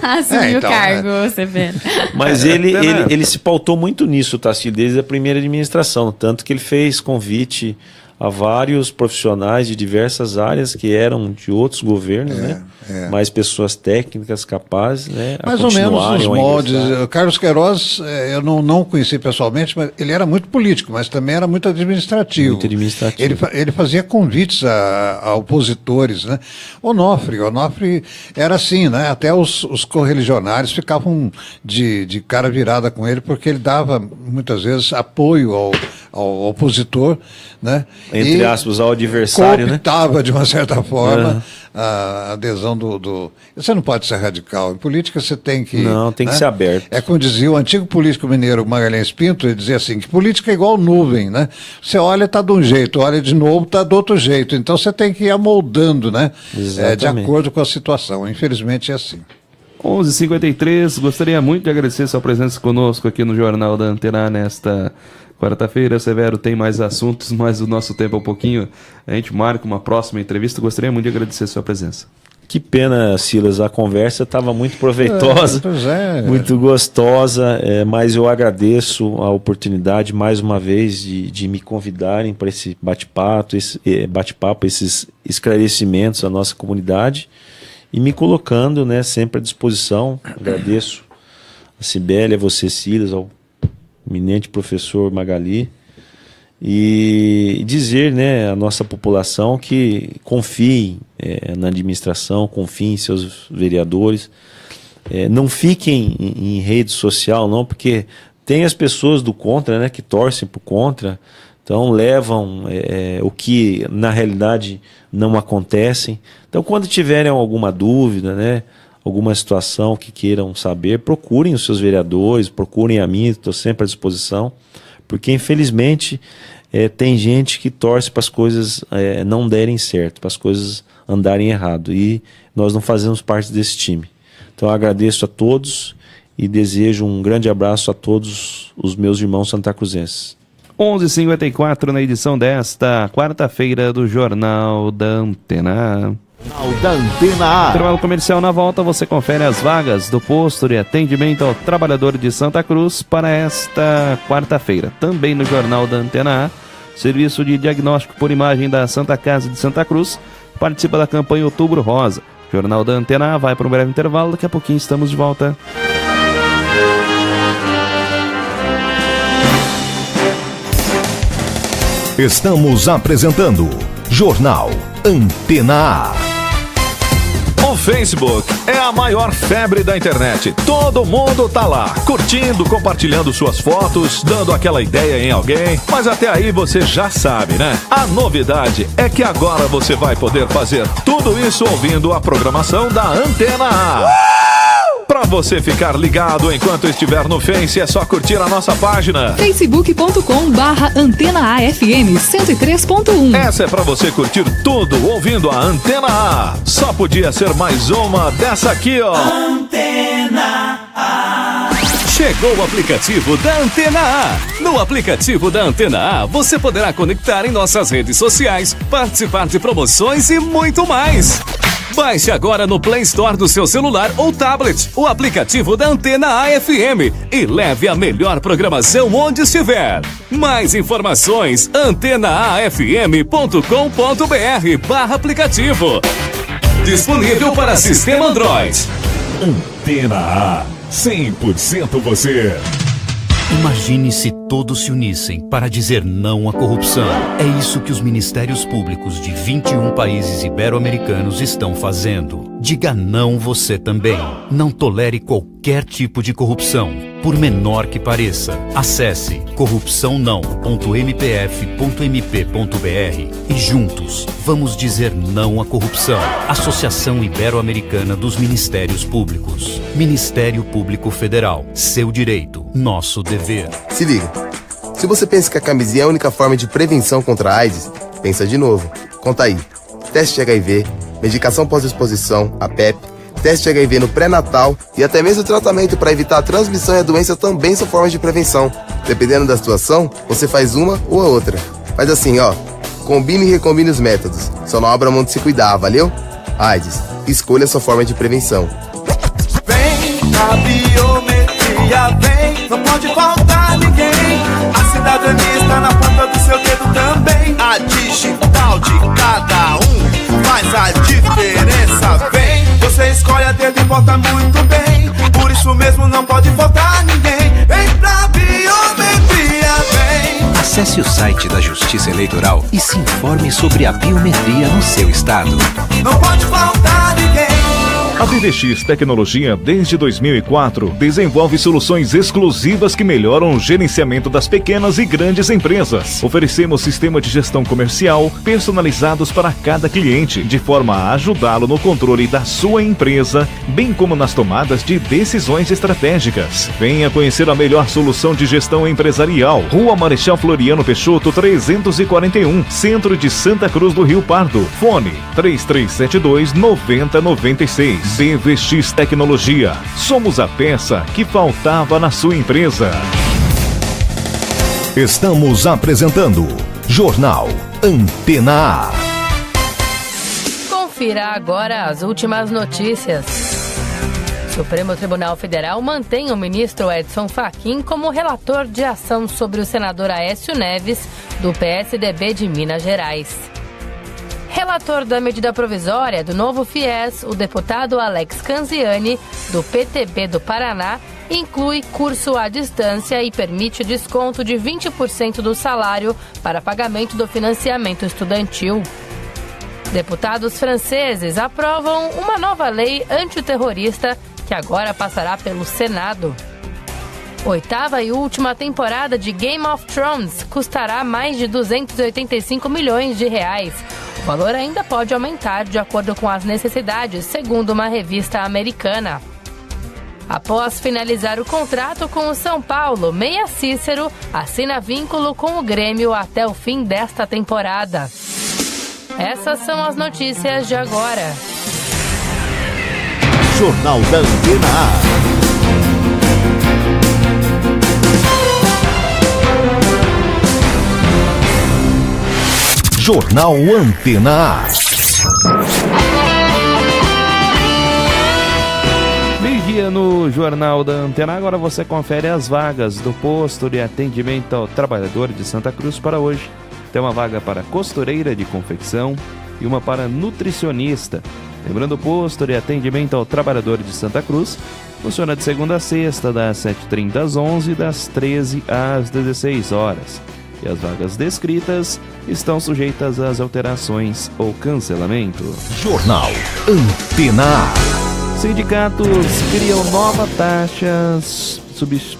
assumir o cargo, você vê. Mas ele se pautou muito nisso, Otacílio, desde a primeira administração, tanto que ele fez convite a vários profissionais de diversas áreas que eram de outros governos, né? Mais pessoas técnicas capazes, né? Mais ou menos os moldes. Carlos Queiroz, eu não conheci pessoalmente, mas ele era muito político, mas também era muito administrativo. Muito administrativo. Ele fazia convites a opositores, né? Onofre era assim, né? Até os correligionários ficavam de cara virada com ele, porque ele dava muitas vezes apoio ao opositor, né? Entre aspas, ao adversário, cooptava, né? De uma certa forma, a adesão do... Você não pode ser radical. Em política você tem que... Não, tem que ser aberto. É como dizia o antigo político mineiro Magalhães Pinto, ele dizia assim, que política é igual nuvem, né? Você olha, está de um jeito, olha de novo, está do outro jeito. Então você tem que ir amoldando, né? De acordo com a situação. Infelizmente é assim. 11h53, gostaria muito de agradecer sua presença conosco aqui no Jornal da Antena nesta quarta-feira. Severo, tem mais assuntos, mas o nosso tempo é um pouquinho. A gente marca uma próxima entrevista. Gostaria muito de agradecer sua presença. Que pena, Silas, a conversa estava muito proveitosa, muito gostosa, mas eu agradeço a oportunidade mais uma vez de me convidarem para esse bate-papo, esses esclarecimentos à nossa comunidade e me colocando, né, sempre à disposição. Agradeço a Cibele, a você, Silas, ao eminente professor Magali, e dizer, né, à nossa população que confiem na administração, confiem em seus vereadores, não fiquem em rede social não, porque tem as pessoas do contra, né, que torcem por contra, então levam o que na realidade não acontece. Então quando tiverem alguma dúvida, né, alguma situação que queiram saber, procurem os seus vereadores, procurem a mim, estou sempre à disposição, porque infelizmente tem gente que torce para as coisas não derem certo, para as coisas andarem errado, e nós não fazemos parte desse time. Então eu agradeço a todos e desejo um grande abraço a todos os meus irmãos santacruzenses. 11h54 na edição desta quarta-feira do Jornal da Antena A. Da Antena A. Intervalo comercial. Na volta você confere as vagas do posto de atendimento ao trabalhador de Santa Cruz para esta quarta-feira. Também no Jornal da Antena A, serviço de diagnóstico por imagem da Santa Casa de Santa Cruz participa da campanha Outubro Rosa. Jornal da Antena A vai para um breve intervalo, daqui a pouquinho estamos de volta. Estamos apresentando Jornal Antena A. O Facebook é a maior febre da internet. Todo mundo tá lá, curtindo, compartilhando suas fotos, dando aquela ideia em alguém. Mas até aí você já sabe, né? A novidade é que agora você vai poder fazer tudo isso ouvindo a programação da Antena A. Pra você ficar ligado enquanto estiver no Face, é só curtir a nossa página facebook.com/AntenaAFM 103.1. Essa é pra você curtir tudo ouvindo a Antena A. Só podia ser mais uma dessa aqui, ó. Antena A. Chegou o aplicativo da Antena A. No aplicativo da Antena A, você poderá conectar em nossas redes sociais, participar de promoções e muito mais. Baixe agora no Play Store do seu celular ou tablet o aplicativo da Antena AFM e leve a melhor programação onde estiver. Mais informações, antenaafm.com.br/aplicativo. Disponível para sistema Android. Antena A, 100% você. Imagine se todos se unissem para dizer não à corrupção. É isso que os ministérios públicos de 21 países ibero-americanos estão fazendo. Diga não você também. Não tolere qualquer tipo de corrupção, por menor que pareça. Acesse corrupçãonão.mpf.mp.br e juntos vamos dizer não à corrupção. Associação Ibero-Americana dos Ministérios Públicos. Ministério Público Federal. Seu direito, nosso dever. Se liga. Se você pensa que a camisinha é a única forma de prevenção contra a AIDS, pensa de novo. Conta aí. Teste HIV, medicação pós-exposição, a PEP, teste HIV no pré-natal e até mesmo tratamento para evitar a transmissão e a doença também são formas de prevenção. Dependendo da situação, você faz uma ou a outra. Faz assim, ó. Combine e recombine os métodos. Só não abra mão de se cuidar, valeu? AIDS, escolha a sua forma de prevenção. Vem, a biometria vem, não pode faltar ninguém. A cidadania está na ponta do seu dedo também. A digital de cada um faz a diferença. Vem, você escolhe a dedo e vota muito bem. Por isso mesmo não pode faltar ninguém. Vem pra biometria, vem. Acesse o site da Justiça Eleitoral e se informe sobre a biometria no seu estado. Não pode faltar ninguém. A BVX Tecnologia, desde 2004, desenvolve soluções exclusivas que melhoram o gerenciamento das pequenas e grandes empresas. Oferecemos sistema de gestão comercial personalizados para cada cliente, de forma a ajudá-lo no controle da sua empresa, bem como nas tomadas de decisões estratégicas. Venha conhecer a melhor solução de gestão empresarial. Rua Marechal Floriano Peixoto, 341, Centro de Santa Cruz do Rio Pardo. Fone 3372-9096. BVX Tecnologia. Somos a peça que faltava na sua empresa. Estamos apresentando Jornal Antena A. Confira agora as últimas notícias. Supremo Tribunal Federal mantém o ministro Edson Fachin como relator de ação sobre o senador Aécio Neves, do PSDB de Minas Gerais. Relator da medida provisória do novo FIES, o deputado Alex Canziani, do PTB do Paraná, inclui curso à distância e permite desconto de 20% do salário para pagamento do financiamento estudantil. Deputados franceses aprovam uma nova lei antiterrorista que agora passará pelo Senado. 8ª e última temporada de Game of Thrones custará mais de 285 milhões de reais. O valor ainda pode aumentar de acordo com as necessidades, segundo uma revista americana. Após finalizar o contrato com o São Paulo, Meia Cícero assina vínculo com o Grêmio até o fim desta temporada. Essas são as notícias de agora. Jornal da Antena A. Jornal Antena A. Meio-dia no Jornal da Antena. Agora você confere as vagas do posto de atendimento ao trabalhador de Santa Cruz para hoje. Tem uma vaga para costureira de confecção e uma para nutricionista. Lembrando, o posto de atendimento ao trabalhador de Santa Cruz funciona de segunda a sexta, das 7h30 às 11h, das 13 às 16 horas. E as vagas descritas estão sujeitas às alterações ou cancelamento. Jornal Antena A. Sindicatos criam nova taxa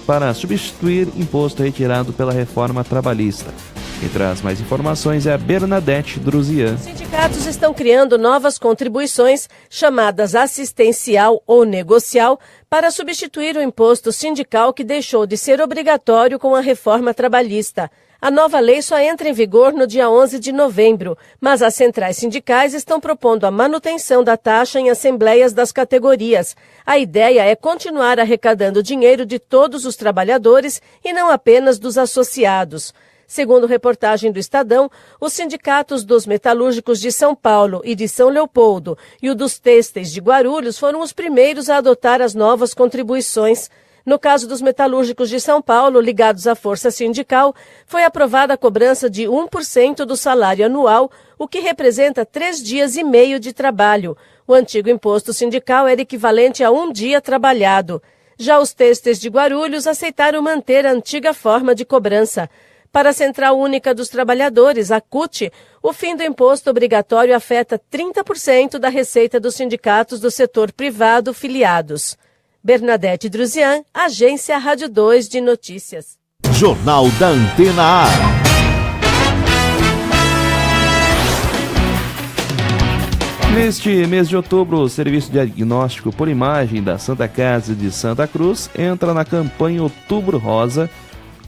para substituir imposto retirado pela reforma trabalhista. Quem traz mais informações é a Bernadette Druzian. Os sindicatos estão criando novas contribuições, chamadas assistencial ou negocial, para substituir o imposto sindical que deixou de ser obrigatório com a reforma trabalhista. A nova lei só entra em vigor no dia 11 de novembro, mas as centrais sindicais estão propondo a manutenção da taxa em assembleias das categorias. A ideia é continuar arrecadando dinheiro de todos os trabalhadores e não apenas dos associados. Segundo reportagem do Estadão, os sindicatos dos metalúrgicos de São Paulo e de São Leopoldo e o dos têxteis de Guarulhos foram os primeiros a adotar as novas contribuições. No caso dos metalúrgicos de São Paulo, ligados à força sindical, foi aprovada a cobrança de 1% do salário anual, o que representa 3 dias e meio de trabalho. O antigo imposto sindical era equivalente a 1 dia trabalhado. Já os têxteis de Guarulhos aceitaram manter a antiga forma de cobrança. Para a Central Única dos Trabalhadores, a CUT, o fim do imposto obrigatório afeta 30% da receita dos sindicatos do setor privado filiados. Bernadette Druzian, Agência Rádio 2 de Notícias. Jornal da Antena A. Neste mês de outubro, o Serviço de Diagnóstico por Imagem da Santa Casa de Santa Cruz entra na campanha Outubro Rosa,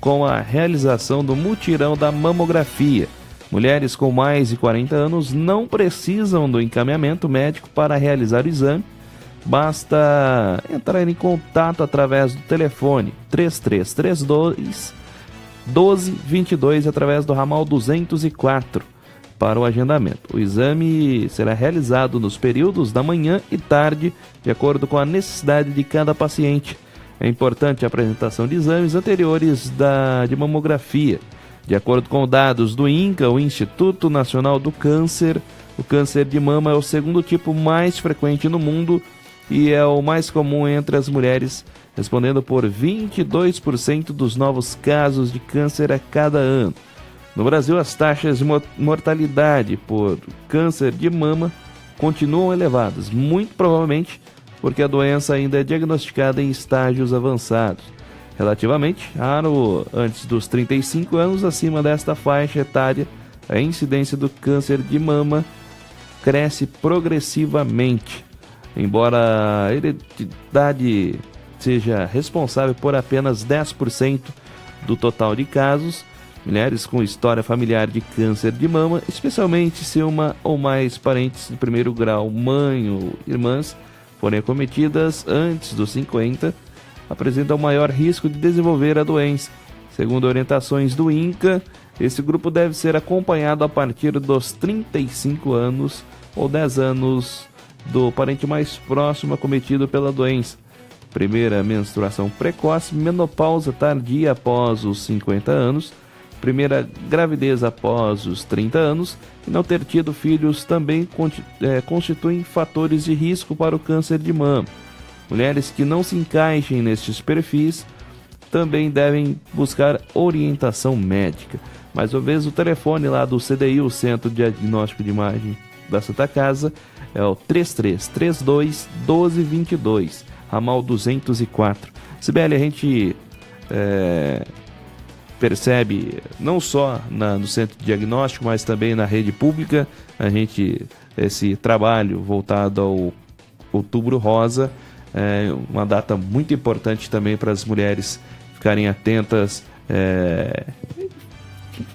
com a realização do mutirão da mamografia. Mulheres com mais de 40 anos não precisam do encaminhamento médico para realizar o exame. Basta entrar em contato através do telefone 3332 1222 através do ramal 204 para o agendamento. O exame será realizado nos períodos da manhã e tarde, de acordo com a necessidade de cada paciente. É importante a apresentação de exames anteriores de mamografia. De acordo com dados do INCA, o Instituto Nacional do Câncer, o câncer de mama é o segundo tipo mais frequente no mundo e é o mais comum entre as mulheres, respondendo por 22% dos novos casos de câncer a cada ano. No Brasil, as taxas de mortalidade por câncer de mama continuam elevadas, muito provavelmente porque a doença ainda é diagnosticada em estágios avançados. Relativamente raro antes dos 35 anos, acima desta faixa etária, a incidência do câncer de mama cresce progressivamente. Embora a heredidade seja responsável por apenas 10% do total de casos, mulheres com história familiar de câncer de mama, especialmente se uma ou mais parentes de primeiro grau, mãe ou irmãs, forem acometidas antes dos 50, apresentam maior risco de desenvolver a doença. Segundo orientações do INCA, esse grupo deve ser acompanhado a partir dos 35 anos ou 10 anos do parente mais próximo acometido pela doença. Primeira menstruação precoce, menopausa tardia após os 50 anos, primeira gravidez após os 30 anos e não ter tido filhos também constituem fatores de risco para o câncer de mama. Mulheres que não se encaixem nestes perfis também devem buscar orientação médica. Mais uma vez, o telefone lá do CDI, o Centro de Diagnóstico de Imagem da Santa Casa, é o 3332 1222, ramal 204. Sibeli, a gente percebe, não só no Centro de Diagnóstico, mas também na rede pública, esse trabalho voltado ao Outubro Rosa, é uma data muito importante também para as mulheres ficarem atentas,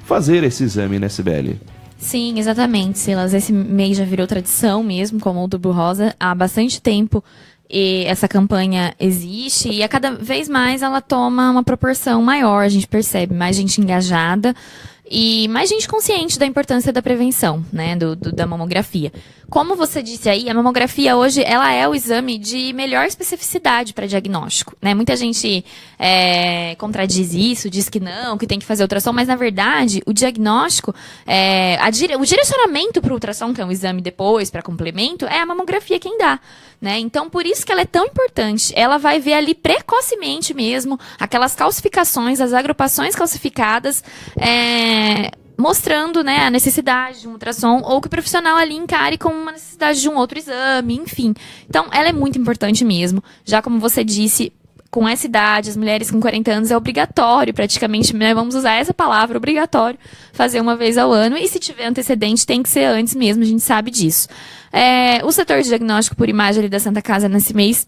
fazer esse exame, né, Sibeli? Sim, exatamente, Silas. Esse mês já virou tradição mesmo, como o Outubro Rosa, há bastante tempo. E essa campanha existe e a cada vez mais ela toma uma proporção maior, a gente percebe mais gente engajada e mais gente consciente da importância da prevenção, né, da mamografia. Como você disse aí, a mamografia hoje ela é o exame de melhor especificidade para diagnóstico, né? Muita gente contradiz isso, diz que não, que tem que fazer ultrassom, mas na verdade o diagnóstico, o direcionamento para o ultrassom, que é um exame depois para complemento, é a mamografia quem dá, né? Então por isso que ela é tão importante. Ela vai ver ali precocemente mesmo aquelas calcificações, as agrupações calcificadas, mostrando, né, a necessidade de um ultrassom ou que o profissional ali encare como uma necessidade de um outro exame, enfim. Então, ela é muito importante mesmo. Já como você disse, com essa idade, as mulheres com 40 anos é obrigatório, praticamente, né, vamos usar essa palavra, obrigatório, fazer uma vez ao ano. E se tiver antecedente, tem que ser antes mesmo, a gente sabe disso. O setor de diagnóstico por imagem ali da Santa Casa nesse mês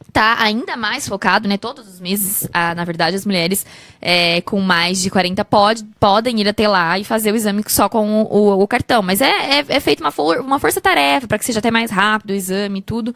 está ainda mais focado, né? Todos os meses, na verdade, as mulheres com mais de 40 podem ir até lá e fazer o exame só com o cartão. Mas é feita uma força-tarefa para que seja até mais rápido o exame e tudo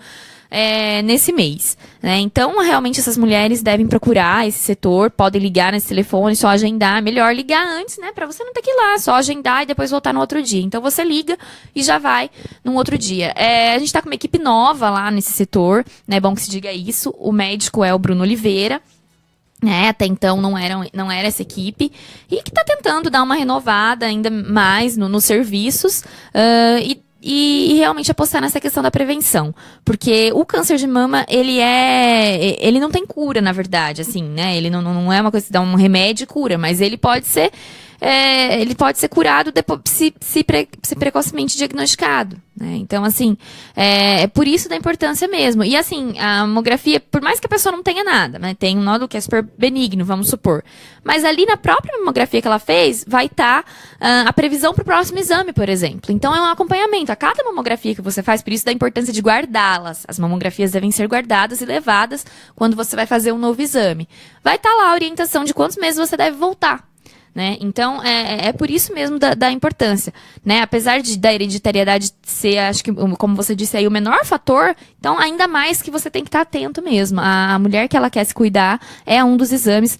nesse mês, né? Então, realmente, essas mulheres devem procurar esse setor, podem ligar nesse telefone, só agendar. Melhor ligar antes, né? Para você não ter que ir lá, só agendar e depois voltar no outro dia. Então, você liga e já vai num outro dia. A gente está com uma equipe nova lá nesse setor, né? É bom que se diga isso. O médico é o Bruno Oliveira, né? Até então não era essa equipe, e que está tentando dar uma renovada ainda mais nos serviços e realmente apostar nessa questão da prevenção, porque o câncer de mama, ele não tem cura, na verdade, assim, né? Ele não é uma coisa que dá um remédio e cura, mas ele pode ser curado depois, se precocemente diagnosticado, né? Então, assim, é por isso da importância mesmo. E, assim, a mamografia, por mais que a pessoa não tenha nada, né? Tem um nódulo que é super benigno, vamos supor. Mas ali na própria mamografia que ela fez, vai estar a previsão para o próximo exame, por exemplo. Então, é um acompanhamento. A cada mamografia que você faz, por isso da importância de guardá-las. As mamografias devem ser guardadas e levadas quando você vai fazer um novo exame. Vai estar lá a orientação de quantos meses você deve voltar, né? Então, é por isso mesmo da importância, né? Apesar da hereditariedade ser, acho que, como você disse aí, o menor fator, então ainda mais que você tem que estar atento mesmo. A mulher que ela quer se cuidar é um dos exames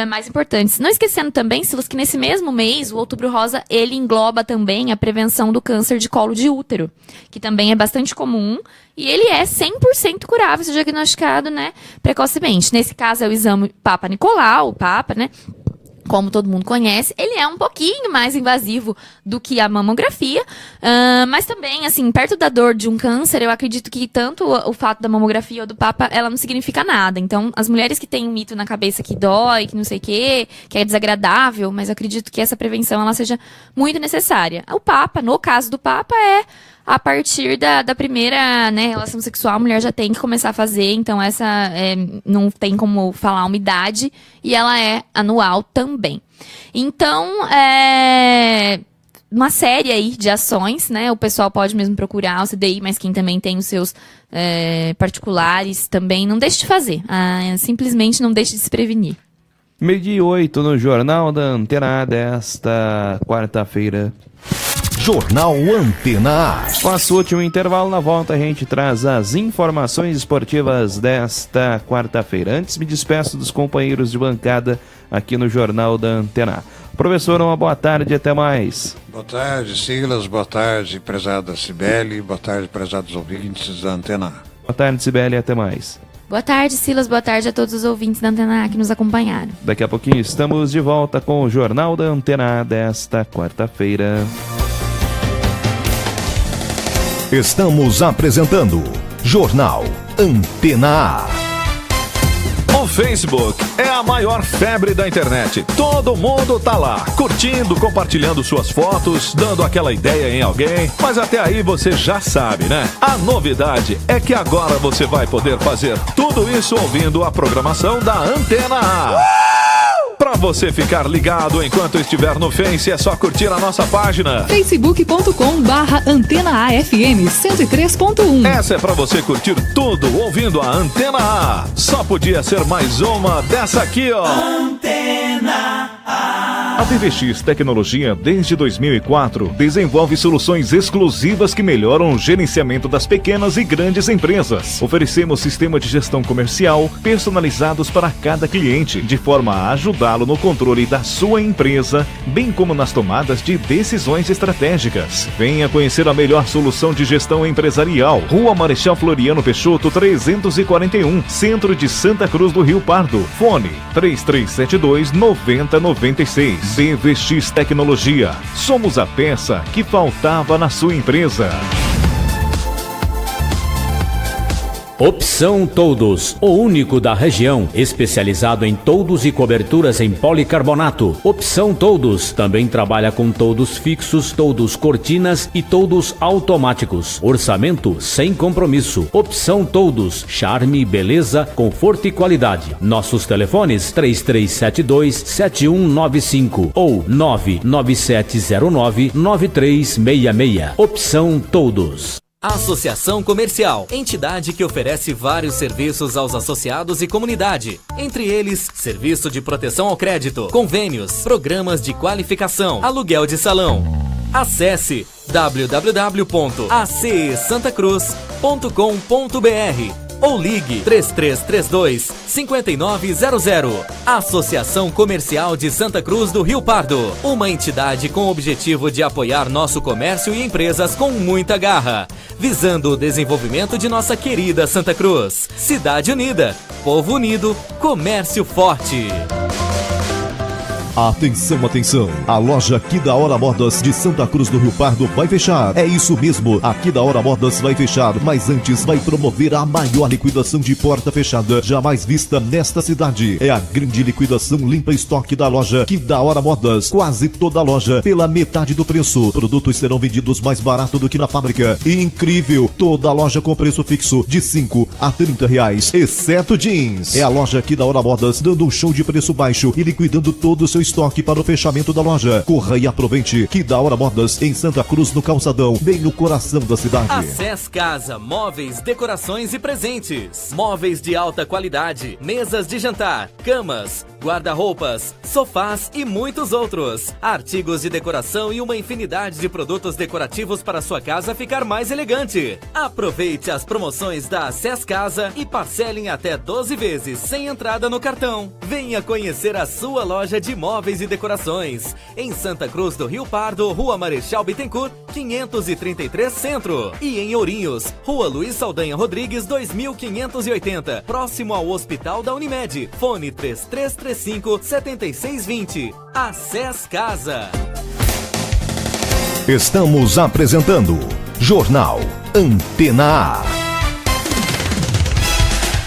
mais importantes. Não esquecendo também, Silas, que nesse mesmo mês, o Outubro Rosa, ele engloba também a prevenção do câncer de colo de útero, que também é bastante comum, e ele é 100% curável se diagnosticado, né, precocemente. Nesse caso é o exame Papa Nicolau, o Papa, né? Como todo mundo conhece, ele é um pouquinho mais invasivo do que a mamografia, mas também, assim, perto da dor de um câncer, eu acredito que tanto o fato da mamografia ou do Papa, ela não significa nada. Então, as mulheres que têm um mito na cabeça que dói, que não sei o quê, que é desagradável, mas eu acredito que essa prevenção, ela seja muito necessária. O Papa, no caso do Papa, a partir da primeira, né, relação sexual, a mulher já tem que começar a fazer, então essa não tem como falar uma idade, e ela é anual também. Então, uma série aí de ações, né, o pessoal pode mesmo procurar o CDI, mas quem também tem os seus particulares também, não deixe de fazer, simplesmente não deixe de se prevenir. 12:08 no Jornal da Antena A desta quarta-feira. Jornal Antena A. Nosso último intervalo, na volta a gente traz as informações esportivas desta quarta-feira. Antes me despeço dos companheiros de bancada aqui no Jornal da Antena A. Professor, uma boa tarde, até mais. Boa tarde, Silas, boa tarde, prezada Cibele, boa tarde, prezados ouvintes da Antena A. Boa tarde, Cibele, até mais. Boa tarde, Silas. Boa tarde a todos os ouvintes da Antena A que nos acompanharam. Daqui a pouquinho estamos de volta com o Jornal da Antena A desta quarta-feira. Estamos apresentando Jornal Antena A. O Facebook é a maior febre da internet. Todo mundo tá lá, curtindo, compartilhando suas fotos, dando aquela ideia em alguém. Mas até aí você já sabe, né? A novidade é que agora você vai poder fazer tudo isso ouvindo a programação da Antena A. Pra você ficar ligado enquanto estiver no Face, é só curtir a nossa página facebook.com/AntenaAFM 103.1. Essa é pra você curtir tudo ouvindo a Antena A. Só podia ser mais uma dessa aqui, ó. Antena A. A PVX Tecnologia, desde 2004, desenvolve soluções exclusivas que melhoram o gerenciamento das pequenas e grandes empresas. Oferecemos sistema de gestão comercial personalizados para cada cliente, de forma a ajudá-lo no controle da sua empresa, bem como nas tomadas de decisões estratégicas. Venha conhecer a melhor solução de gestão empresarial. Rua Marechal Floriano Peixoto, 341, Centro de Santa Cruz do Rio Pardo. Fone 3372-9096. PVX Tecnologia. Somos a peça que faltava na sua empresa. Opção Todos, o único da região, especializado em toldos e coberturas em policarbonato. Opção Todos também trabalha com toldos fixos, toldos cortinas e toldos automáticos. Orçamento sem compromisso. Opção Todos, charme, beleza, conforto e qualidade. Nossos telefones 3372-7195 ou 99709-9366. Opção Todos. Associação Comercial, entidade que oferece vários serviços aos associados e comunidade. Entre eles, serviço de proteção ao crédito, convênios, programas de qualificação, aluguel de salão. Acesse www.acesantacruz.com.br ou ligue 3332-5900. Associação Comercial de Santa Cruz do Rio Pardo. Uma entidade com o objetivo de apoiar nosso comércio e empresas com muita garra, visando o desenvolvimento de nossa querida Santa Cruz. Cidade unida, povo unido, comércio forte. Atenção, atenção! A loja Aqui da Hora Modas de Santa Cruz do Rio Pardo vai fechar. É isso mesmo, Aqui da Hora Modas vai fechar, mas antes vai promover a maior liquidação de porta fechada jamais vista nesta cidade. É a grande liquidação limpa estoque da loja Aqui da Hora Modas. Quase toda a loja pela metade do preço. Produtos serão vendidos mais barato do que na fábrica. Incrível! Toda a loja com preço fixo de 5 a 30 reais, exceto jeans. É a loja Aqui da Hora Modas dando um show de preço baixo e liquidando todo o seu estoque para o fechamento da loja. Corra e aproveite. Que da Hora Modas em Santa Cruz, no Calçadão, bem no coração da cidade. Acess Casa, móveis, decorações e presentes. Móveis de alta qualidade, mesas de jantar, camas, guarda-roupas, sofás e muitos outros. Artigos de decoração e uma infinidade de produtos decorativos para sua casa ficar mais elegante. Aproveite as promoções da Acess Casa e parcelem até 12 vezes sem entrada no cartão. Venha conhecer a sua loja de móveis e decorações em Santa Cruz do Rio Pardo, Rua Marechal Bittencourt, 533 Centro, e em Ourinhos, Rua Luiz Saldanha Rodrigues, 2580, próximo ao Hospital da Unimed. Fone 3335-7620. Acess Casa. Estamos apresentando Jornal Antena A.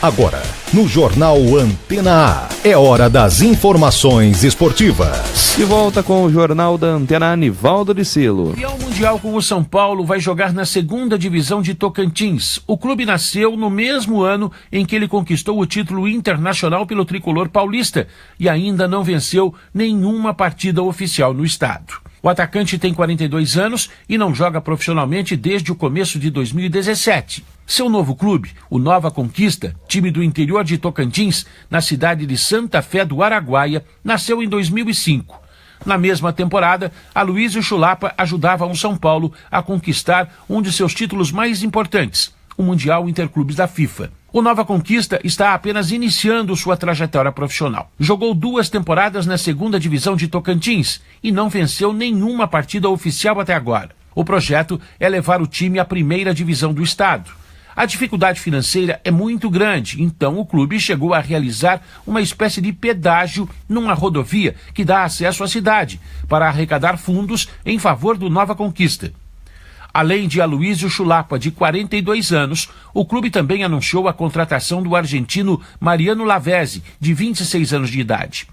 Agora, no Jornal Antena A, é hora das informações esportivas. De volta com o Jornal da Antena A, Nivaldo de Silo. Campeão mundial com o São Paulo vai jogar na segunda divisão de Tocantins. O clube nasceu no mesmo ano em que ele conquistou o título internacional pelo tricolor paulista e ainda não venceu nenhuma partida oficial no estado. O atacante tem 42 anos e não joga profissionalmente desde o começo de 2017. Seu novo clube, o Nova Conquista, time do interior de Tocantins, na cidade de Santa Fé do Araguaia, nasceu em 2005. Na mesma temporada, Aloysio Chulapa ajudava o São Paulo a conquistar um de seus títulos mais importantes, o Mundial Interclubes da FIFA. O Nova Conquista está apenas iniciando sua trajetória profissional. Jogou 2 temporadas na 2ª Divisão de Tocantins e não venceu nenhuma partida oficial até agora. O projeto é levar o time à 1ª Divisão do estado. A dificuldade financeira é muito grande, então o clube chegou a realizar uma espécie de pedágio numa rodovia que dá acesso à cidade, para arrecadar fundos em favor do Nova Conquista. Além de Aloysio Chulapa, de 42 anos, o clube também anunciou a contratação do argentino Mariano Lavezzi, de 26 anos de idade.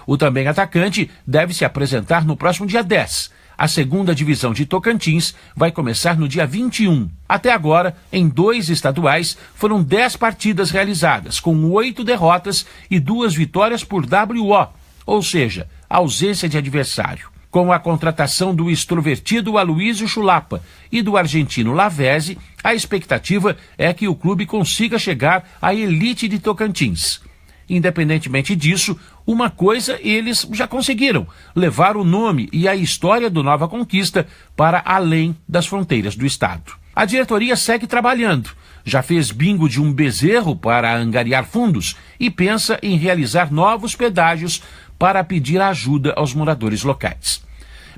O também atacante deve se apresentar no próximo dia 10. A 2ª Divisão de Tocantins vai começar no dia 21. Até agora, em 2 estaduais, foram 10 partidas realizadas, com 8 derrotas e 2 vitórias por WO, ou seja, ausência de adversário. Com a contratação do extrovertido Aloysio Chulapa e do argentino Lavezzi, a expectativa é que o clube consiga chegar à elite de Tocantins. Independentemente disso, uma coisa eles já conseguiram: levar o nome e a história do Nova Conquista para além das fronteiras do estado. A diretoria segue trabalhando. Já fez bingo de um bezerro para angariar fundos e pensa em realizar novos pedágios para pedir ajuda aos moradores locais.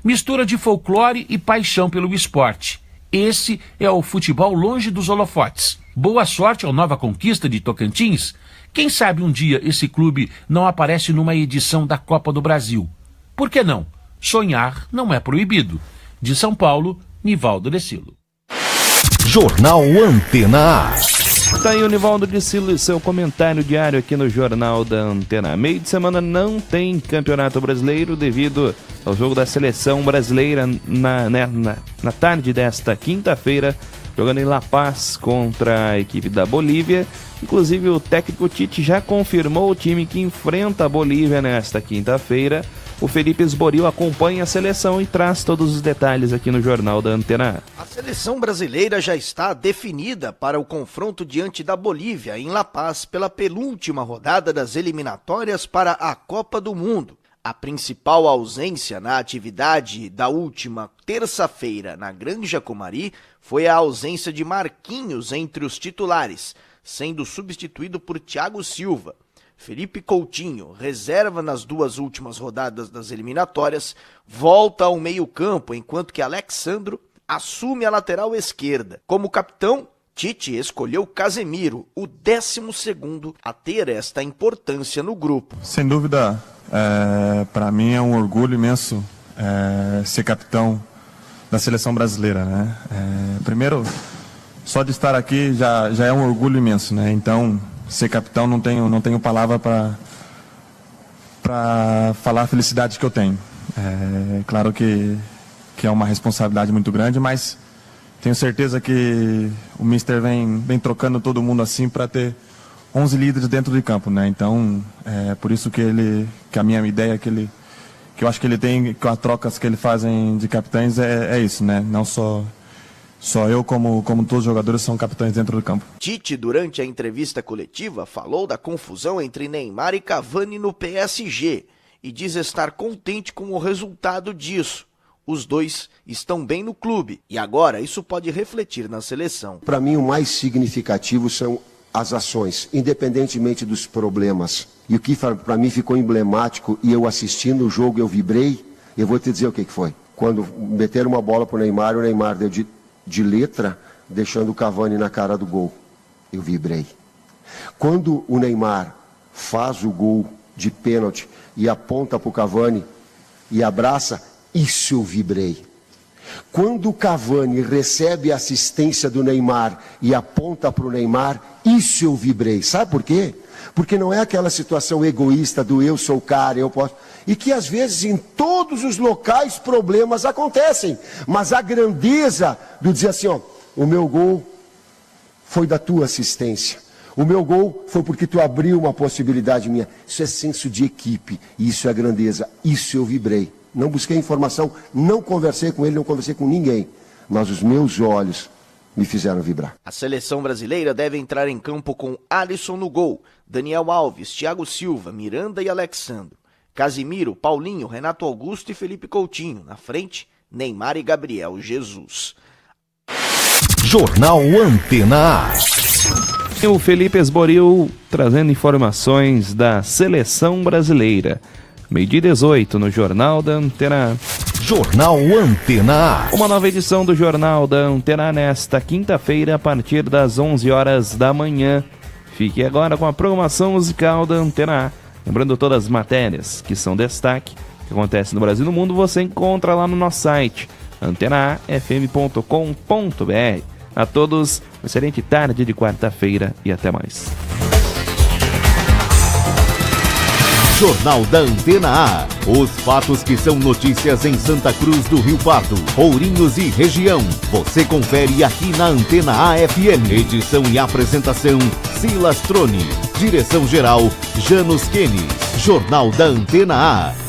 Mistura de folclore e paixão pelo esporte. Esse é o futebol longe dos holofotes. Boa sorte ao Nova Conquista de Tocantins. Quem sabe um dia esse clube não aparece numa edição da Copa do Brasil. Por que não? Sonhar não é proibido. De São Paulo, Nivaldo Decilo. Jornal Antena A. Tá aí o Nivaldo Decilo e seu comentário diário aqui no Jornal da Antena. Meio de semana não tem Campeonato Brasileiro devido ao jogo da Seleção Brasileira na tarde desta quinta-feira, jogando em La Paz contra a equipe da Bolívia. Inclusive o técnico Tite já confirmou o time que enfrenta a Bolívia nesta quinta-feira. O Felipe Esboril acompanha a seleção e traz todos os detalhes aqui no Jornal da Antena. A seleção brasileira já está definida para o confronto diante da Bolívia em La Paz pela penúltima rodada das eliminatórias para a Copa do Mundo. A principal ausência na atividade da última terça-feira na Granja Comari foi a ausência de Marquinhos entre os titulares, sendo substituído por Thiago Silva. Felipe Coutinho, reserva nas 2 últimas rodadas das eliminatórias, volta ao meio-campo, enquanto que Alexandro assume a lateral esquerda. Como capitão, Tite escolheu Casemiro, o 12º a ter esta importância no grupo. Sem dúvida, para mim é um orgulho imenso ser capitão da seleção brasileira, né? Primeiro, só de estar aqui já é um orgulho imenso, né? Então, ser capitão não tenho palavra para falar a felicidade que eu tenho. Claro que é uma responsabilidade muito grande, mas tenho certeza que o Mister vem trocando todo mundo assim para ter 11 líderes dentro de campo, né? Então, por isso que a minha ideia que eu acho que ele tem com as trocas que ele fazem de capitães é isso, né? Não só eu, como todos os jogadores, são capitães dentro do campo. Tite, durante a entrevista coletiva, falou da confusão entre Neymar e Cavani no PSG e diz estar contente com o resultado disso. Os dois estão bem no clube e agora isso pode refletir na seleção. Para mim, o mais significativo são as ações, independentemente dos problemas. E o que para mim ficou emblemático, e eu assistindo o jogo, eu vibrei, eu vou te dizer o que foi. Quando meteram uma bola para o Neymar deu de letra, deixando o Cavani na cara do gol. Eu vibrei. Quando o Neymar faz o gol de pênalti e aponta para o Cavani e abraça, isso eu vibrei. Quando o Cavani recebe a assistência do Neymar e aponta para o Neymar, isso eu vibrei. Sabe por quê? Porque não é aquela situação egoísta do eu sou o cara, eu posso... E que às vezes em todos os locais problemas acontecem. Mas a grandeza do dizer assim, ó, o meu gol foi da tua assistência. O meu gol foi porque tu abriu uma possibilidade minha. Isso é senso de equipe, isso é grandeza, isso eu vibrei. Não busquei informação, não conversei com ele, não conversei com ninguém. Mas os meus olhos me fizeram vibrar. A seleção brasileira deve entrar em campo com Alisson no gol, Daniel Alves, Thiago Silva, Miranda e Alexandro. Casimiro, Paulinho, Renato Augusto e Felipe Coutinho. Na frente, Neymar e Gabriel Jesus. Jornal Antena A. O Felipe Esboril trazendo informações da seleção brasileira. 12h18 no Jornal da Antena A. Jornal Antena A. Uma nova edição do Jornal da Antena A nesta quinta-feira a partir das 11 horas da manhã. Fique agora com a programação musical da Antena A. Lembrando todas as matérias que são destaque, que acontecem no Brasil e no mundo, você encontra lá no nosso site, antenaafm.com.br. A todos, uma excelente tarde de quarta-feira e até mais. Jornal da Antena A. Os fatos que são notícias em Santa Cruz do Rio Pardo, Ourinhos e região. Você confere aqui na Antena A FM. Edição e apresentação, Silas Troni. Direção-geral, Janos Kenis. Jornal da Antena A.